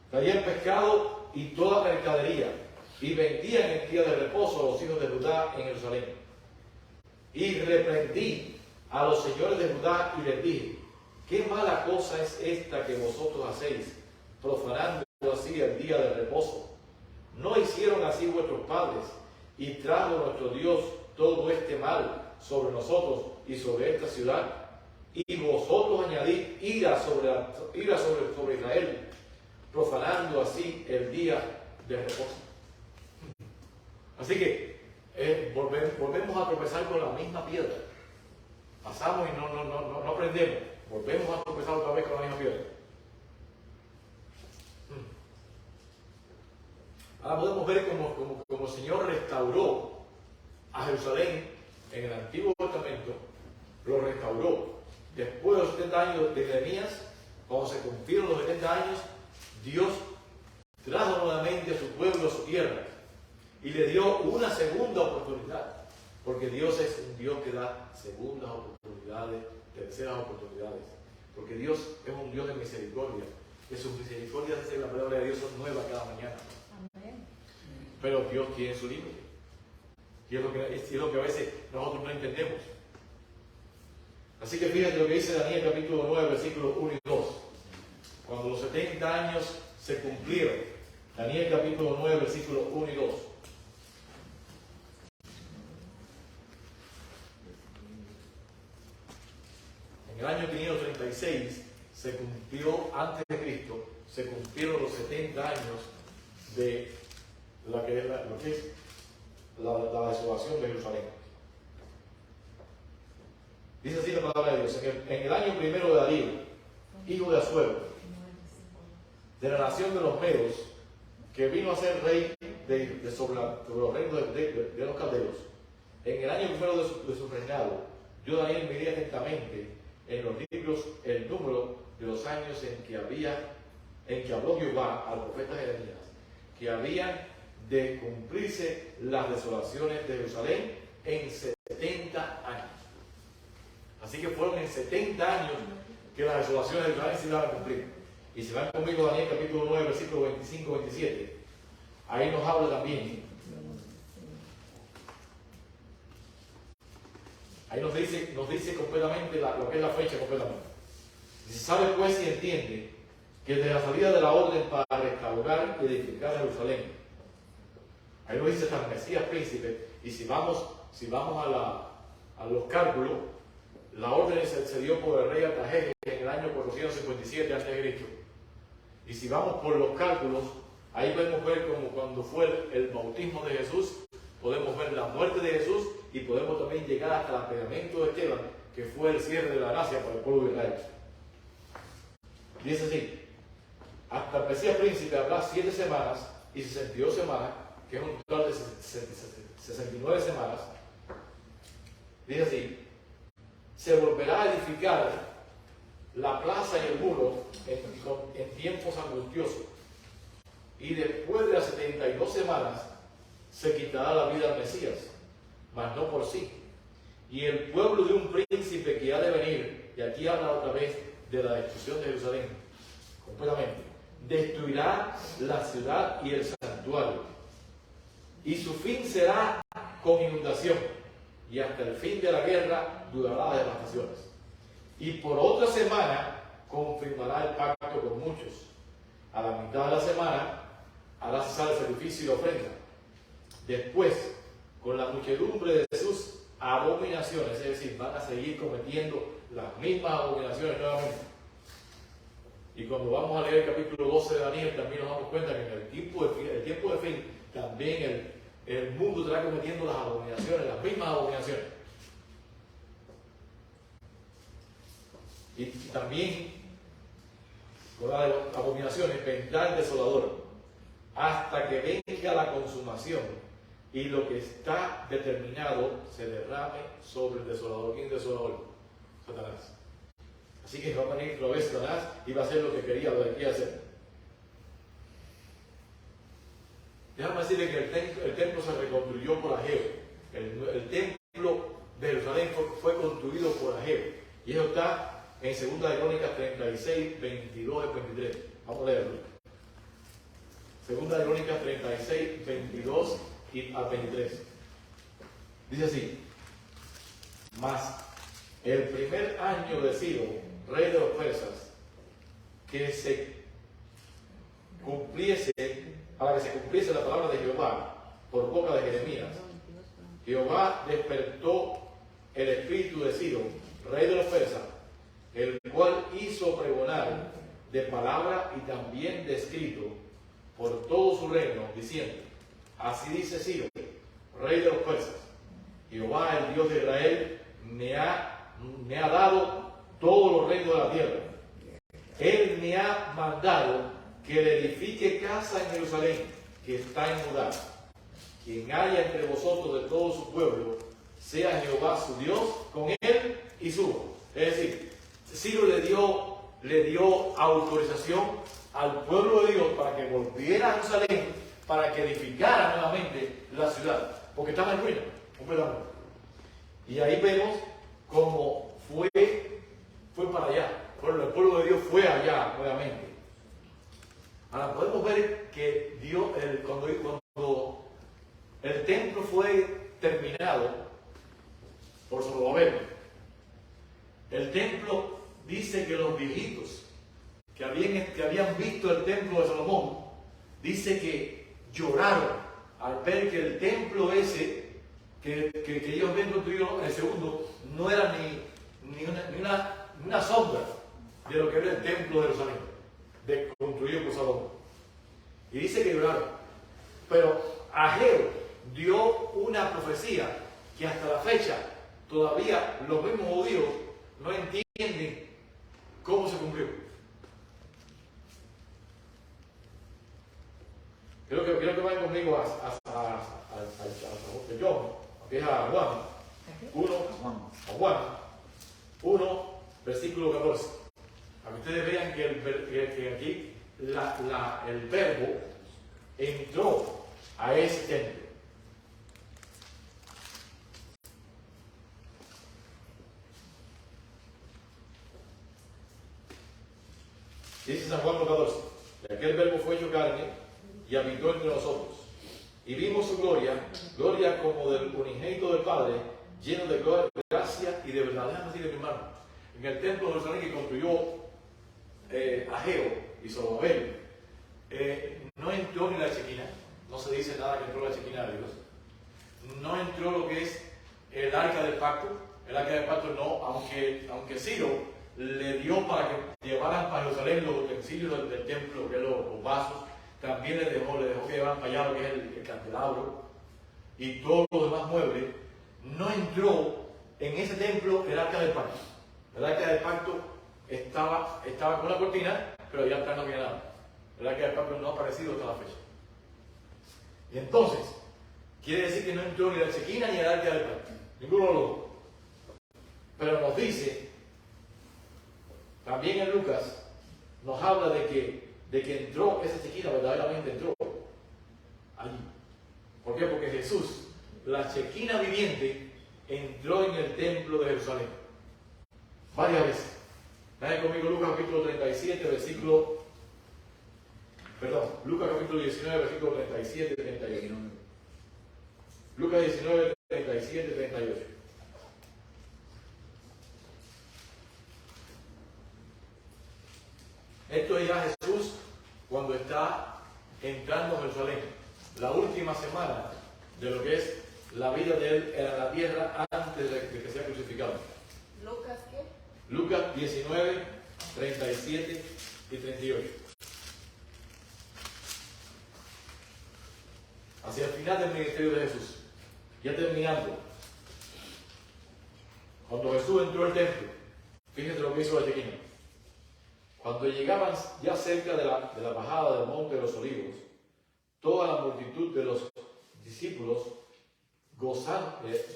Traían pescado y toda mercadería, y vendían en día de reposo a los hijos de Judá en Jerusalén. Y reprendí a los señores de Judá y les dije, ¿qué mala cosa es esta que vosotros hacéis, profanando así el día de reposo? ¿No hicieron así vuestros padres, y trajo nuestro Dios todo este mal sobre nosotros y sobre esta ciudad? Y vosotros añadid ira sobre Israel, profanando así el día de reposo. Así que volvemos a tropezar con la misma piedra. Pasamos y no aprendemos. Volvemos a tropezar otra vez con la misma piedra. Ahora podemos ver cómo el Señor restauró a Jerusalén en el Antiguo Testamento, lo restauró. Después de los 70 años de Nehemías, cuando se cumplieron los 70 años, Dios trajo nuevamente a su pueblo a su tierra y le dio una segunda oportunidad, porque Dios es un Dios que da segundas oportunidades, terceras oportunidades, porque Dios es un Dios de misericordia que sus misericordias, dice la palabra de Dios, son nuevas cada mañana. Amén. Pero Dios tiene su límite. Y es lo que a veces nosotros no entendemos. Así que fíjate lo que dice Daniel capítulo 9, versículos 1 y 2. Cuando los 70 años se cumplieron. Daniel capítulo 9, versículos 1 y 2. En el año 536 se cumplió, antes de Cristo, se cumplieron los 70 años de lo que es la desolación de Jerusalén. Dice así la palabra de Dios: en el año primero de Darío, hijo de Asuero, de la nación de los Medos, que vino a ser rey sobre los reinos de los caldeos, en el año primero de su reinado, yo Daniel miré atentamente en los libros el número de los años en que habló Jehová al profeta Jeremías, que habían de cumplirse las desolaciones de Jerusalén en 70 años. Así que fueron en 70 años que las desolaciones de Jerusalén se iban a cumplir. Y si van conmigo a Daniel capítulo 9, versículos 25-27, ahí nos habla también. Ahí nos dice completamente lo que es la fecha completamente. Y se sabe pues y entiende que desde la salida de la orden para restaurar y edificar Jerusalén, ahí nos dice San Mesías príncipe, y si vamos a los cálculos, la orden se dio por el rey Artajerjes en el año 457 a.C. Y si vamos por los cálculos, ahí podemos ver como cuando fue el bautismo de Jesús, podemos ver la muerte de Jesús y podemos también llegar hasta el apedreamiento de Esteban, que fue el cierre de la gracia para el pueblo de Israel. Dice así: hasta el Mesías príncipe habrá 7 semanas y 62 semanas, que es un total de 69 semanas. Dice así: se volverá a edificar la plaza y el muro en tiempos angustiosos, y después de las 72 semanas se quitará la vida al Mesías, mas no por sí. Y el pueblo de un príncipe que ha de venir, y aquí habla otra vez de la destrucción de Jerusalén, completamente, destruirá la ciudad y el santuario, y su fin será con inundación, y hasta el fin de la guerra durará las devastaciones. Y por otra semana confirmará el pacto con muchos. A la mitad de la semana hará cesar el sacrificio y la ofrenda. Después, con la muchedumbre de sus abominaciones, es decir, van a seguir cometiendo las mismas abominaciones nuevamente. Y cuando vamos a leer el capítulo 12 de Daniel, también nos damos cuenta que en el tiempo de fin, también el mundo estará cometiendo las abominaciones, las mismas abominaciones. Y también, con las abominaciones, vendrá el desolador, hasta que venga la consumación y lo que está determinado se derrame sobre el desolador. ¿Quién es el desolador? Satanás. Así que va a venir otra vez Satanás y va a hacer lo que quería hacer. Déjame decirle que el templo se reconstruyó por Ageo. El templo de Jerusalén fue construido por Ageo. Y eso está en 2 de Crónicas 36, 22 y 23. Vamos a leerlo. 2 de Crónicas 36, 22 y al 23. Dice así: mas el primer año de Ciro, rey de los persas, para que se cumpliese la palabra de Jehová por boca de Jeremías, Jehová despertó el espíritu de Ciro, rey de los persas, el cual hizo pregonar de palabra y también de escrito por todo su reino, diciendo: así dice Ciro, rey de los persas, Jehová, el Dios de Israel, me ha dado todos los reinos de la tierra. Él me ha mandado que le edifique casa en Jerusalén, que está en Judá. Quien haya entre vosotros de todo su pueblo, sea Jehová su Dios con él y suba. Es decir, Ciro le dio autorización al pueblo de Dios para que volviera a Jerusalén, para que edificara nuevamente la ciudad, porque estaba en ruina, completamente. Y ahí vemos cómo fue para allá. Bueno, el pueblo de Dios fue allá nuevamente. Ahora podemos ver que Dios, cuando el templo fue terminado por Zorobabel, el templo dice que los viejitos que habían visto el templo de Salomón, dice que lloraron al ver que el templo ese que ellos habían construido, el segundo, no era ni una sombra de lo que era el templo de Jerusalén, construido por Salomón. Y dice que lloraron. Pero Ageo dio una profecía que hasta la fecha todavía los mismos judíos no entienden cómo se cumplió. Creo que vayan conmigo a John, que es a Juan 1, versículo 14. Para que ustedes vean que aquí el verbo entró a ese templo. Dice San Juan 14, que aquel verbo fue hecho carne y habitó entre nosotros. Y vimos su gloria, gloria como del unigénito del Padre, lleno de gracia y de verdad. Déjame decirle, mi hermano, en el templo de Jerusalén que construyó Ageo y Zorobabel, no entró ni la chequina, no se dice nada que entró la chequina de Dios. No entró lo que es el arca del pacto. El arca del pacto no, aunque Ciro le dio para que llevaran para Jerusalén los utensilios del templo, que es los vasos. También le dejó que llevaran para allá lo que es el candelabro y todos los demás muebles. No entró en ese templo el arca del pacto. El arca del pacto estaba con la cortina, pero allá atrás no había nada. El arca del pacto no ha aparecido hasta la fecha. Y entonces, quiere decir que no entró ni la chequina ni el arca del pacto. Ninguno de los dos. Pero nos dice, también en Lucas, nos habla de que entró esa chequina, verdaderamente entró allí. ¿Por qué? Porque Jesús, la chequina viviente, entró en el templo de Jerusalén varias veces. Vayan conmigo Lucas capítulo 37, Lucas capítulo 19, versículo 37 y 38. Lucas 19, 37 y 38. Esto es ya Jesús cuando está entrando a Jerusalén, la última semana de lo que es la vida de él en la tierra antes de que sea crucificado. ¿Lucas qué? Lucas 19, 37 y 38. Hacia el final del ministerio de Jesús, ya terminando, cuando Jesús entró al templo, fíjense lo que hizo la chequina. Cuando llegaban ya cerca de la bajada del monte de los Olivos, toda la multitud de los discípulos, gozándose,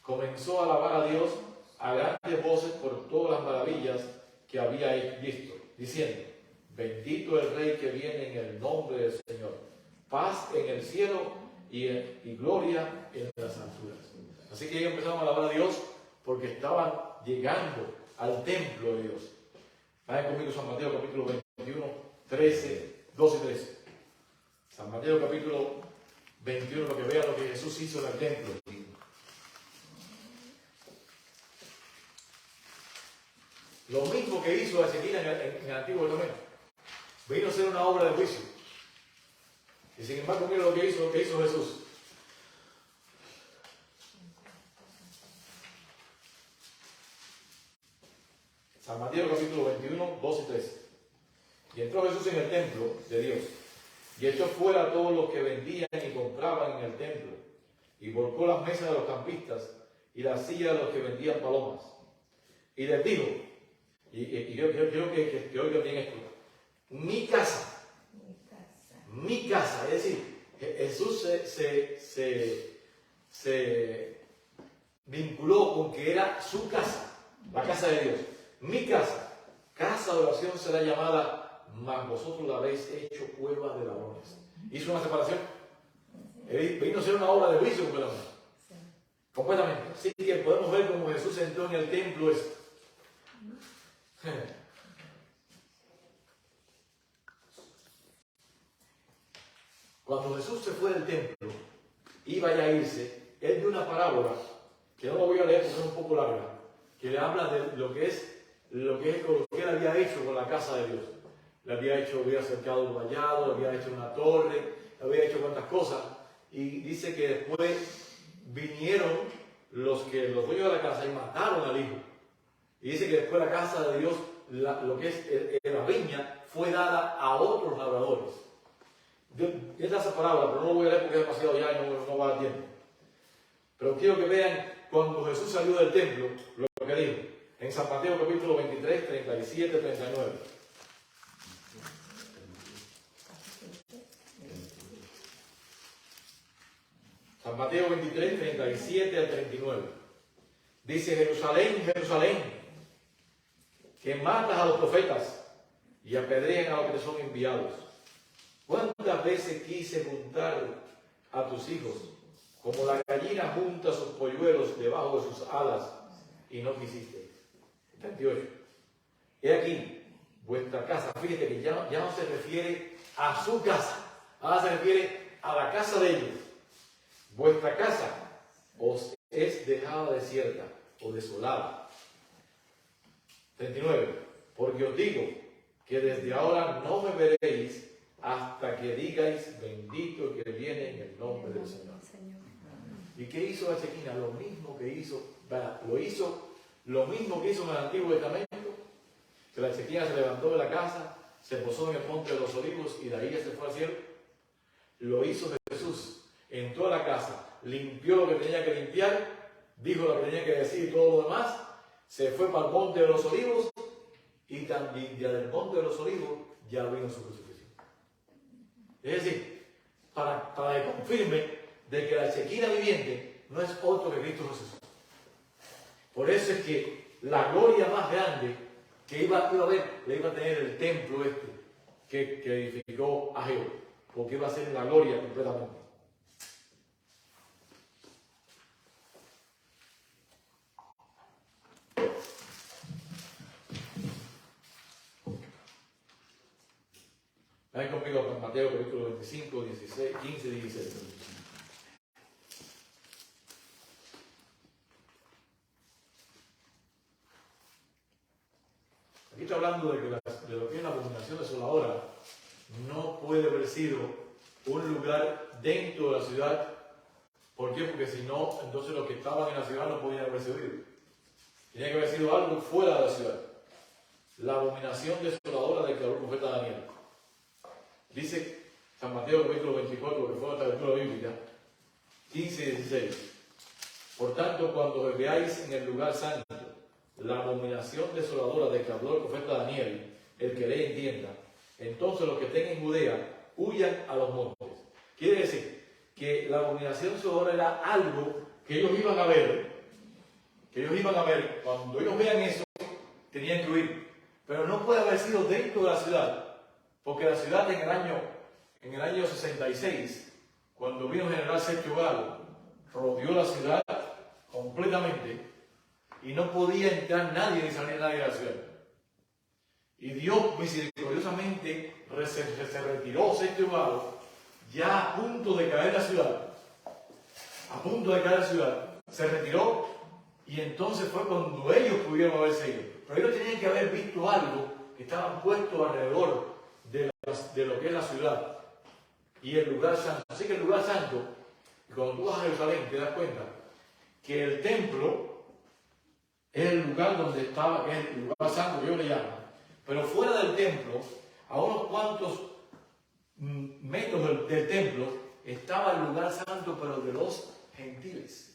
comenzó a alabar a Dios a grandes voces por todas las maravillas que había visto, diciendo: bendito el Rey que viene en el nombre del Señor, paz en el cielo y gloria en las alturas. Así que ellos empezaron a alabar a Dios porque estaban llegando al templo de Dios. Vayan conmigo San Mateo capítulo 21, 13, 12 y 13. San Mateo capítulo 21, para que vean lo que Jesús hizo en el templo. Lo mismo que hizo la chequina en el Antiguo Testamento. Vino a ser una obra de juicio. Y sin embargo, mira lo que hizo Jesús. San Mateo capítulo 21, 12 y 13. Y entró Jesús en el templo de Dios, y echó fuera a todos los que vendían y compraban en el templo, y volcó las mesas de los campistas y las sillas de los que vendían palomas. Y les dijo, y yo quiero que oigan bien esto: mi casa, es decir, Jesús se vinculó con que era su casa, la casa de Dios. Mi casa de oración será llamada, mas vosotros la habéis hecho cueva de ladrones. Hizo una separación. Vino a ser una obra de juicio completamente. Completamente. Así que podemos ver cómo Jesús entró en el templo. Cuando Jesús se fue del templo, iba ya a irse, él dio una parábola, que no lo voy a leer porque es un poco larga, que le habla de lo que él había hecho con la casa de Dios. Le había acercado un vallado, le había hecho una torre, le había hecho cuantas cosas, y dice que después vinieron los dueños de la casa y mataron al hijo. Y dice que después la casa de Dios, lo que es la viña, fue dada a otros labradores. Esta es esa parábola, pero no lo voy a leer porque es demasiado ya y no va a dar tiempo. Pero quiero que vean cuando Jesús salió del templo, lo que dijo. En San Mateo capítulo 23, 37, 39. San Mateo 23, 37 al 39. Dice: Jerusalén, Jerusalén, que matas a los profetas y apedrean a los que te son enviados. ¿Cuántas veces quise juntar a tus hijos, como la gallina junta sus polluelos debajo de sus alas, y no quisiste? 38. He aquí, vuestra casa, fíjate que ya no se refiere a su casa, ahora se refiere a la casa de ellos. Vuestra casa os es dejada desierta o desolada. 39. Porque os digo que desde ahora no me veréis hasta que digáis: bendito el que viene en el nombre del Señor. ¿Y qué hizo la Chequina? Lo mismo que hizo en el Antiguo Testamento. Que la Chequina se levantó de la casa, se posó en el monte de los olivos y de ahí se fue al cielo. Lo hizo Jesús. Entró a la casa, limpió lo que tenía que limpiar, dijo lo que tenía que decir y todo lo demás, se fue para el monte de los olivos, y también ya del monte de los olivos ya vino su crucifixión. Es decir, para que confirme de que la Chequina viviente no es otro que Cristo Jesús. Por eso es que la gloria más grande que iba a haber, le iba a tener el templo que edificó Ageo, porque iba a ser la gloria completamente. Ven conmigo a Mateo capítulo 25, 16, 15 y 16. Aquí está hablando de lo que es la abominación desoladora. No puede haber sido un lugar dentro de la ciudad. ¿Por qué? Porque si no, entonces los que estaban en la ciudad no podían haberse oído. Tenía que haber sido algo fuera de la ciudad. La abominación desoladora del que habló el profeta Daniel. Dice San Mateo capítulo 24, que fue nuestra lectura bíblica, 15 y 16. Por tanto, cuando veáis en el lugar santo la abominación desoladora de que habló el profeta Daniel, el que le entienda, entonces los que estén en Judea huyan a los montes. Quiere decir que la abominación desoladora era algo que ellos iban a ver, cuando ellos vean eso, tenían que huir. Pero no puede haber sido dentro de la ciudad. Porque la ciudad en el año 66, cuando vino el general Sergio Galo, rodeó la ciudad completamente y no podía entrar nadie ni salir nadie de la ciudad. Y Dios misericordiosamente se retiró Sergio Galo, ya a punto de caer la ciudad, se retiró, y entonces fue cuando ellos pudieron haberse ido. Pero ellos tenían que haber visto algo que estaban puestos alrededor de lo que es la ciudad y el lugar santo. Así que el lugar santo, cuando tú vas a Jerusalén, te das cuenta que el templo es el lugar donde estaba, es el lugar santo que yo le llamo. Pero fuera del templo, a unos cuantos metros del templo, estaba el lugar santo, pero de los gentiles.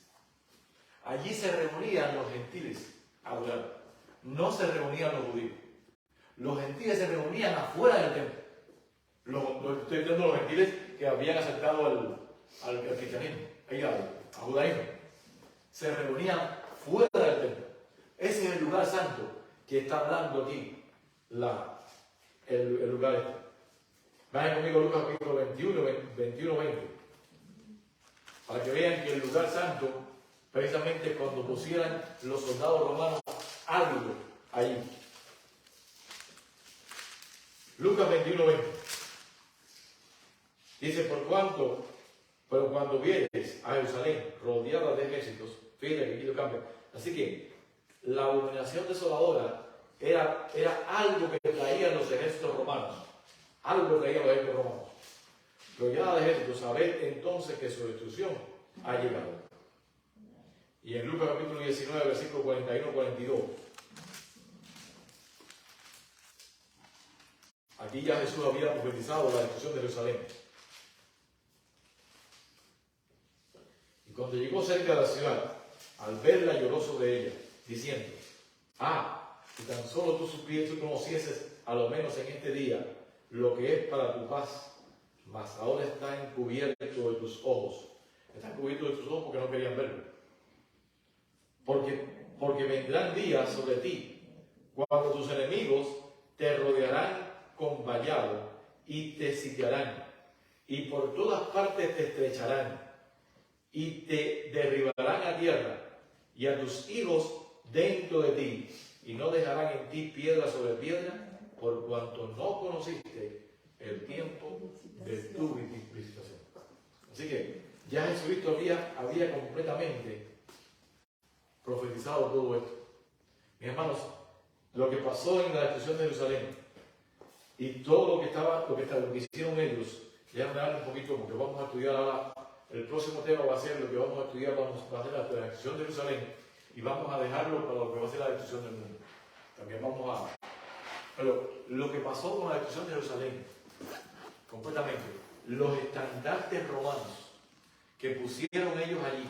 Allí se reunían los gentiles a adorar. No se reunían los judíos. Los gentiles se reunían afuera del templo. Estoy diciendo los gentiles que habían aceptado al cristianismo, a judaísmo. Se reunían fuera del templo. Ese es el lugar santo que está hablando aquí el lugar este. Vayan conmigo a Lucas capítulo 21, 20. Para que vean que el lugar santo, precisamente cuando pusieran los soldados romanos algo allí. Lucas 21, 20. Dice, pero cuando vienes a Jerusalén, rodeada de ejércitos, fíjate que aquí lo cambia. Así que la abominación desoladora era algo que traían los ejércitos romanos. Algo que traían los ejércitos romanos. Rodeada de ejércitos, sabed entonces que su destrucción ha llegado. Y en Lucas capítulo 19, versículo 41-42. Aquí ya Jesús había profetizado la destrucción de Jerusalén. Y cuando llegó cerca de la ciudad, al verla lloró sobre ella, diciendo, si tan solo tú supieses, tú conocieses, a lo menos en este día, lo que es para tu paz, mas ahora está encubierto de tus ojos. Está encubierto de tus ojos porque no querían verlo. Porque vendrán días sobre ti, cuando tus enemigos te rodearán con vallado y te sitiarán, y por todas partes te estrecharán, y te derribarán a tierra, y a tus hijos dentro de ti, y no dejarán en ti piedra sobre piedra, por cuanto no conociste el tiempo de tu visitación. Así que ya Jesucristo había completamente profetizado todo esto. Mis hermanos, lo que pasó en la destrucción de Jerusalén y todo lo que hicieron ellos, déjame dar un poquito, porque vamos a estudiar ahora, el próximo tema va a ser lo que vamos a estudiar, va a ser la destrucción de Jerusalén, y vamos a dejarlo para lo que va a ser la destrucción del mundo. También pero lo que pasó con la destrucción de Jerusalén, completamente, los estandartes romanos que pusieron ellos allí,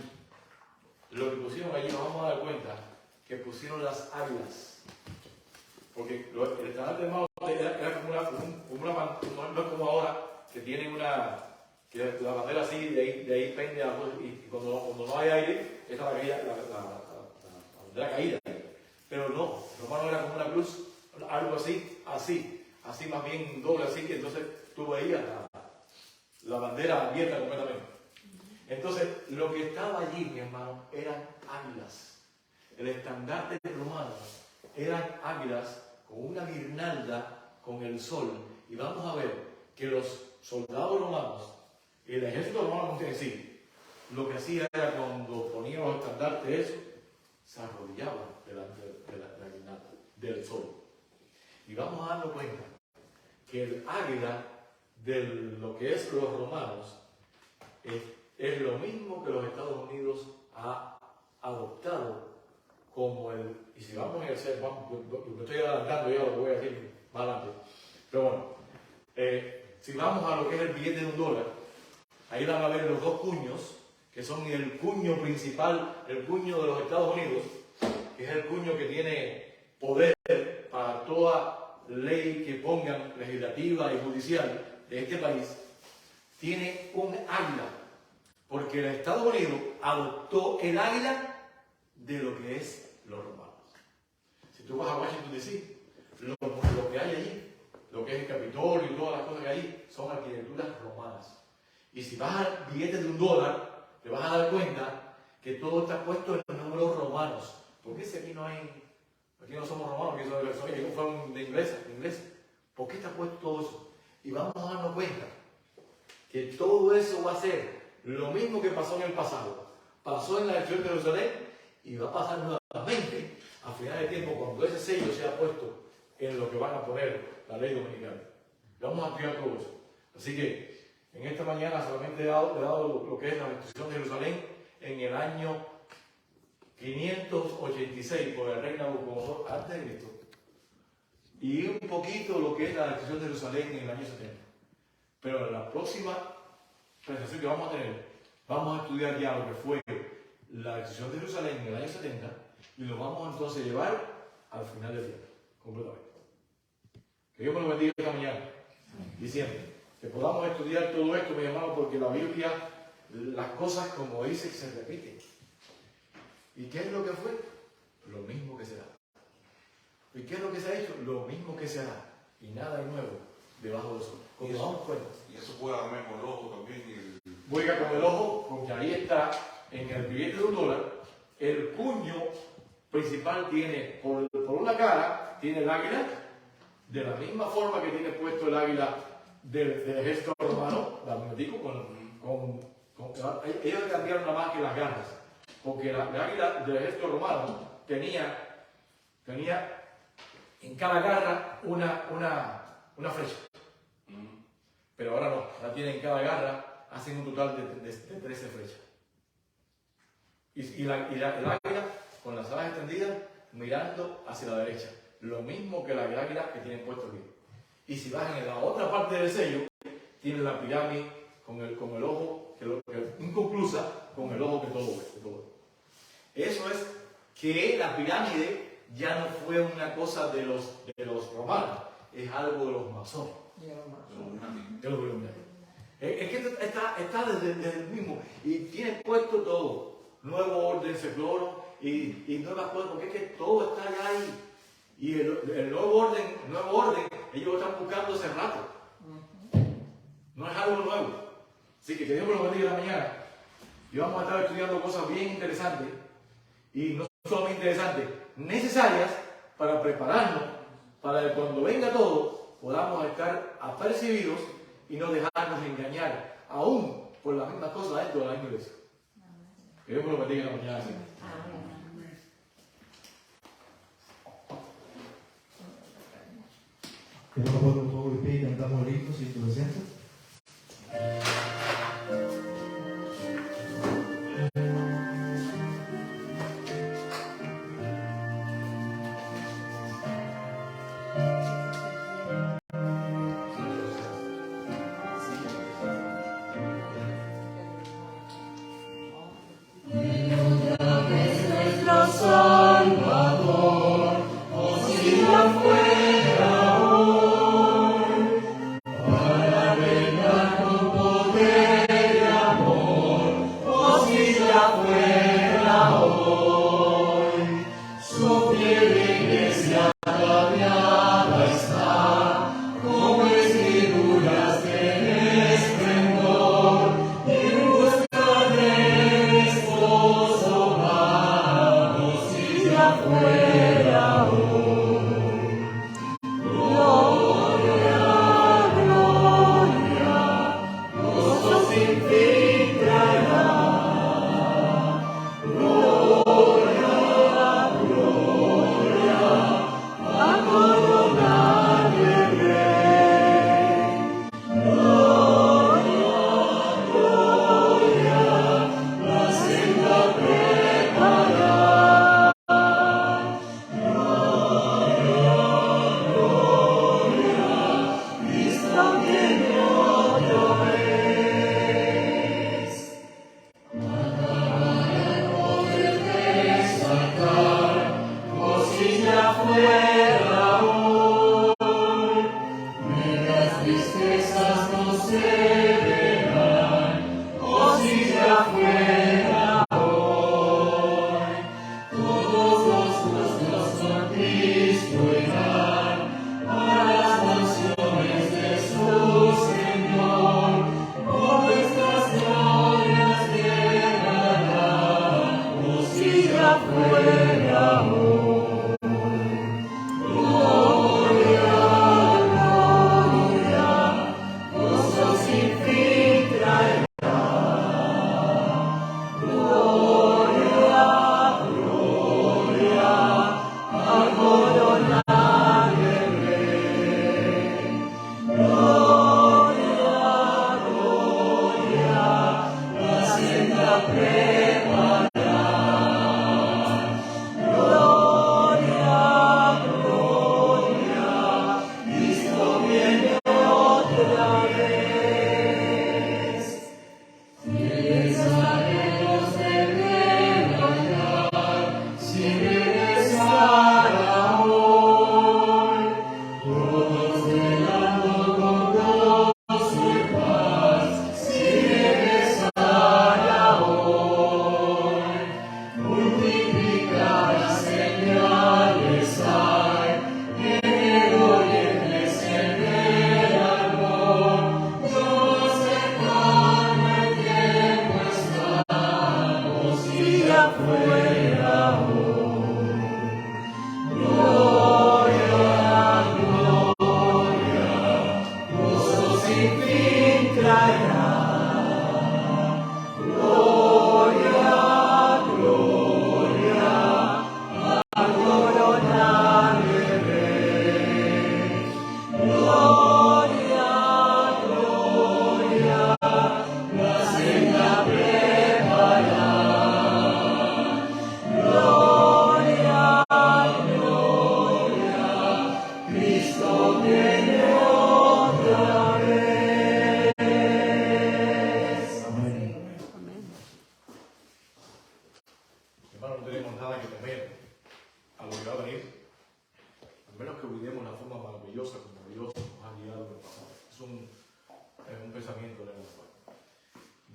lo que pusieron allí, nos vamos a dar cuenta que pusieron las águilas. Porque el estandarte hermano era como no es como ahora, que tienen que la bandera así, de ahí pende y cuando no hay aire, esta es la bandera caída. Pero no, el romano era como una cruz, algo así más bien doble, así que entonces tú veías la bandera abierta completamente. Entonces, lo que estaba allí, mi hermano, eran águilas. El estandarte romano eran águilas con una guirnalda con el sol. Y vamos a ver que los soldados romanos y el ejército romano en sí, lo que hacía era cuando ponían los estandartes, eso, se arrodillaban delante de la guirnalda, del sol. Y vamos a darnos cuenta que el águila de lo que es los romanos es lo mismo que los Estados Unidos ha adoptado como y si vamos a hacer, me estoy adelantando ya lo que voy a decir más adelante, pero bueno, si vamos a lo que es el billete de $1, ahí van a ver los dos cuños, que son el cuño principal, el cuño de los Estados Unidos, que es el cuño que tiene poder para toda ley que pongan legislativa y judicial de este país, tiene un águila, porque el Estados Unidos adoptó el águila de lo que es los romanos. Si tú vas a Washington D.C., lo que hay allí, lo que es el Capitolio y todas las cosas que hay, son arquitecturas romanas. Y si vas al billete de $1, te vas a dar cuenta que todo está puesto en números romanos. ¿Por qué si aquí no somos romanos, que ellos fueron de ingleses? ¿Por qué está puesto todo eso? Y vamos a darnos cuenta que todo eso va a ser lo mismo que pasó en el pasado. Pasó en la destrucción de Jerusalén y va a pasar nuevamente a final de tiempo cuando ese sello sea puesto en lo que van a poner la ley dominicana. Vamos a estudiar todo eso. Así que en esta mañana solamente he dado lo que es la destrucción de Jerusalén en el año 586 por el rey Nabucodonosor antes de Cristo. Y un poquito lo que es la destrucción de Jerusalén en el año 70. Pero en la próxima presentación que vamos a tener, vamos a estudiar ya lo que fue la destrucción de Jerusalén en el año 70 y lo vamos entonces a llevar al final del tiempo, completamente. Que Dios me lo bendiga esta mañana, diciendo que podamos estudiar todo esto, mis hermanos, porque la Biblia, las cosas como dice, se repiten. ¿Y qué es lo que fue? Lo mismo que será. ¿Y qué es lo que se ha hecho? Lo mismo que será. Y nada nuevo debajo del sol. Como nos damos cuenta. Y eso puede darme con el ojo también. Juega con el ojo, porque ahí está, en el billete de $1, el puño principal tiene, por una cara, tiene el águila, de la misma forma que tiene puesto el águila del ejército romano, la momentico, ellos cambiaron nada más que las garras, porque la águila del ejército romano tenía en cada garra una flecha. Pero ahora no, ahora tienen en cada garra, hacen un total de 13 flechas. Y el águila con las alas extendidas mirando hacia la derecha. Lo mismo que la águila que tienen puesto aquí. Y si vas en la otra parte del sello, tienen la pirámide con el ojo, inconclusa, con el ojo que todo ve. Eso es que la pirámide ya no fue una cosa de los romanos, es algo de los masones. De los iluminados. Es que está desde el mismo y tiene puesto todo. Nuevo orden secloro y nuevas cosas, porque es que todo está ya ahí. Y el nuevo orden, ellos lo están buscando hace rato. No es algo nuevo. Así que Dios me lo bendiga en la mañana. Y vamos a estar estudiando cosas bien interesantes. Y no solamente interesantes, necesarias para prepararnos para que cuando venga todo podamos estar apercibidos y no dejarnos engañar, aún por las mismas cosas dentro de la misma iglesia. Que Dios me lo bendiga en la mañana. ¿Sí? Queremos poner un poco de pie y cantamos el himno sin tu presencia. Gloria, gloria, Hermano, no tenemos nada que temer a lo que va a venir, al menos que cuidemos la forma maravillosa como Dios nos ha guiado en el pasado. Es un pensamiento de nuestro Padre.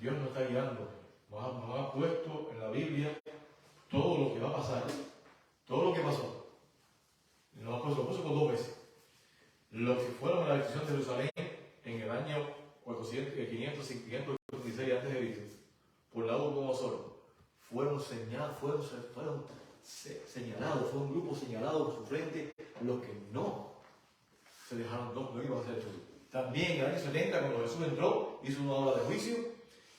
Dios nos está guiando, nos ha puesto en la Biblia todo lo que va a pasar, todo lo que pasó. Y lo puso por 2 veces. Los que fueron a la destrucción de Jerusalén en el año 556 a.C. por Nabucodonosor fueron señalados, fue un grupo señalado por su frente, los que no se dejaron, no iban a ser destruidos. También en el año 70, cuando Jesús entró, hizo una obra de juicio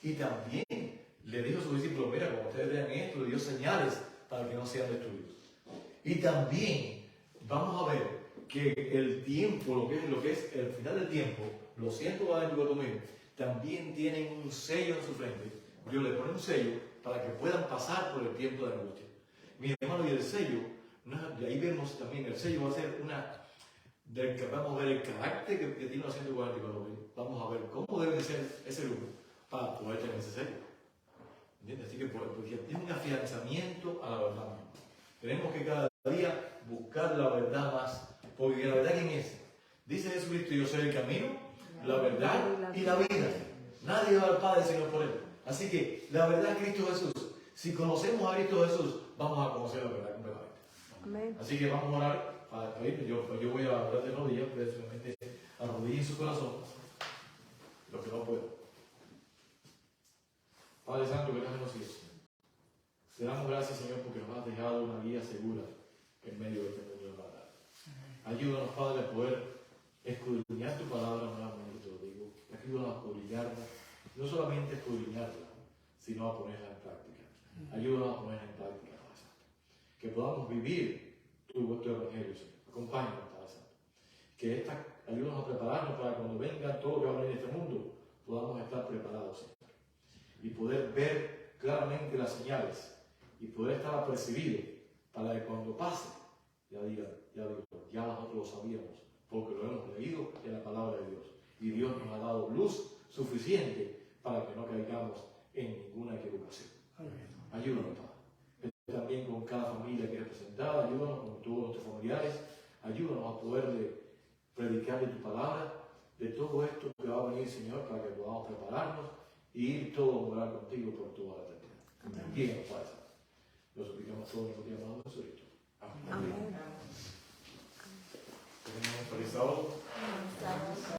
y también le dijo a sus discípulos: mira, cuando ustedes vean esto, le dio señales para que no sean destruidos. Y también vamos a ver que el tiempo, lo que es el final del tiempo, los 144.000, también tienen un sello en su frente. Dios le pone un sello para que puedan pasar por el tiempo de angustia. Mi hermano, y el sello, de ahí vemos también, el sello va a ser vamos a ver el carácter que tiene los 144.000. Vamos a ver cómo debe ser ese grupo para poder tener ese sello. ¿Entiendes? Así que porque tiene un afianzamiento a la verdad misma. Tenemos que cada día buscar la verdad más, porque la verdad, ¿quién es? Dice Jesucristo: yo soy el camino, la verdad y la vida. Nadie va al Padre sino por Él. Así que la verdad es Cristo Jesús. Si conocemos a Cristo Jesús, vamos a conocer la verdad completamente. Amén. Así que vamos a orar para pedirme. Yo voy a orar de rodillas, precisamente arrodillen su corazón, lo que no puedo. Padre Santo, que estás en los cielos, te damos gracias, Señor, porque nos has dejado una guía segura en medio de este mundo de maldad. Ayúdanos, Padre, a poder escudriñar tu palabra nuevamente, te lo digo. Ayúdanos a escudriñarla, no solamente escudriñarla, sino a ponerla en práctica. Ayúdanos a ponerla en práctica, Padre Santo. Que podamos vivir tu evangelio, Señor. Acompáñanos, Padre Santo. Que ayúdanos a prepararnos para cuando venga todo lo que va a venir en este mundo, podamos estar preparados, Señor. Y poder ver claramente las señales y poder estar apercibidos para que cuando pase, ya nosotros lo sabíamos, porque lo hemos leído en la palabra de Dios. Y Dios nos ha dado luz suficiente para que no caigamos en ninguna equivocación. Ayúdanos, Padre. También con cada familia que es representada, ayúdanos con todos nuestros familiares, ayúdanos a poder predicar de tu palabra, de todo esto que va a venir, Señor, para que podamos prepararnos y ir todos a morar contigo por toda la eternidad. Bien, Padre. Lo suplicamos todos en el día de Jesucristo. Amén. Tenemos un feliz sábado.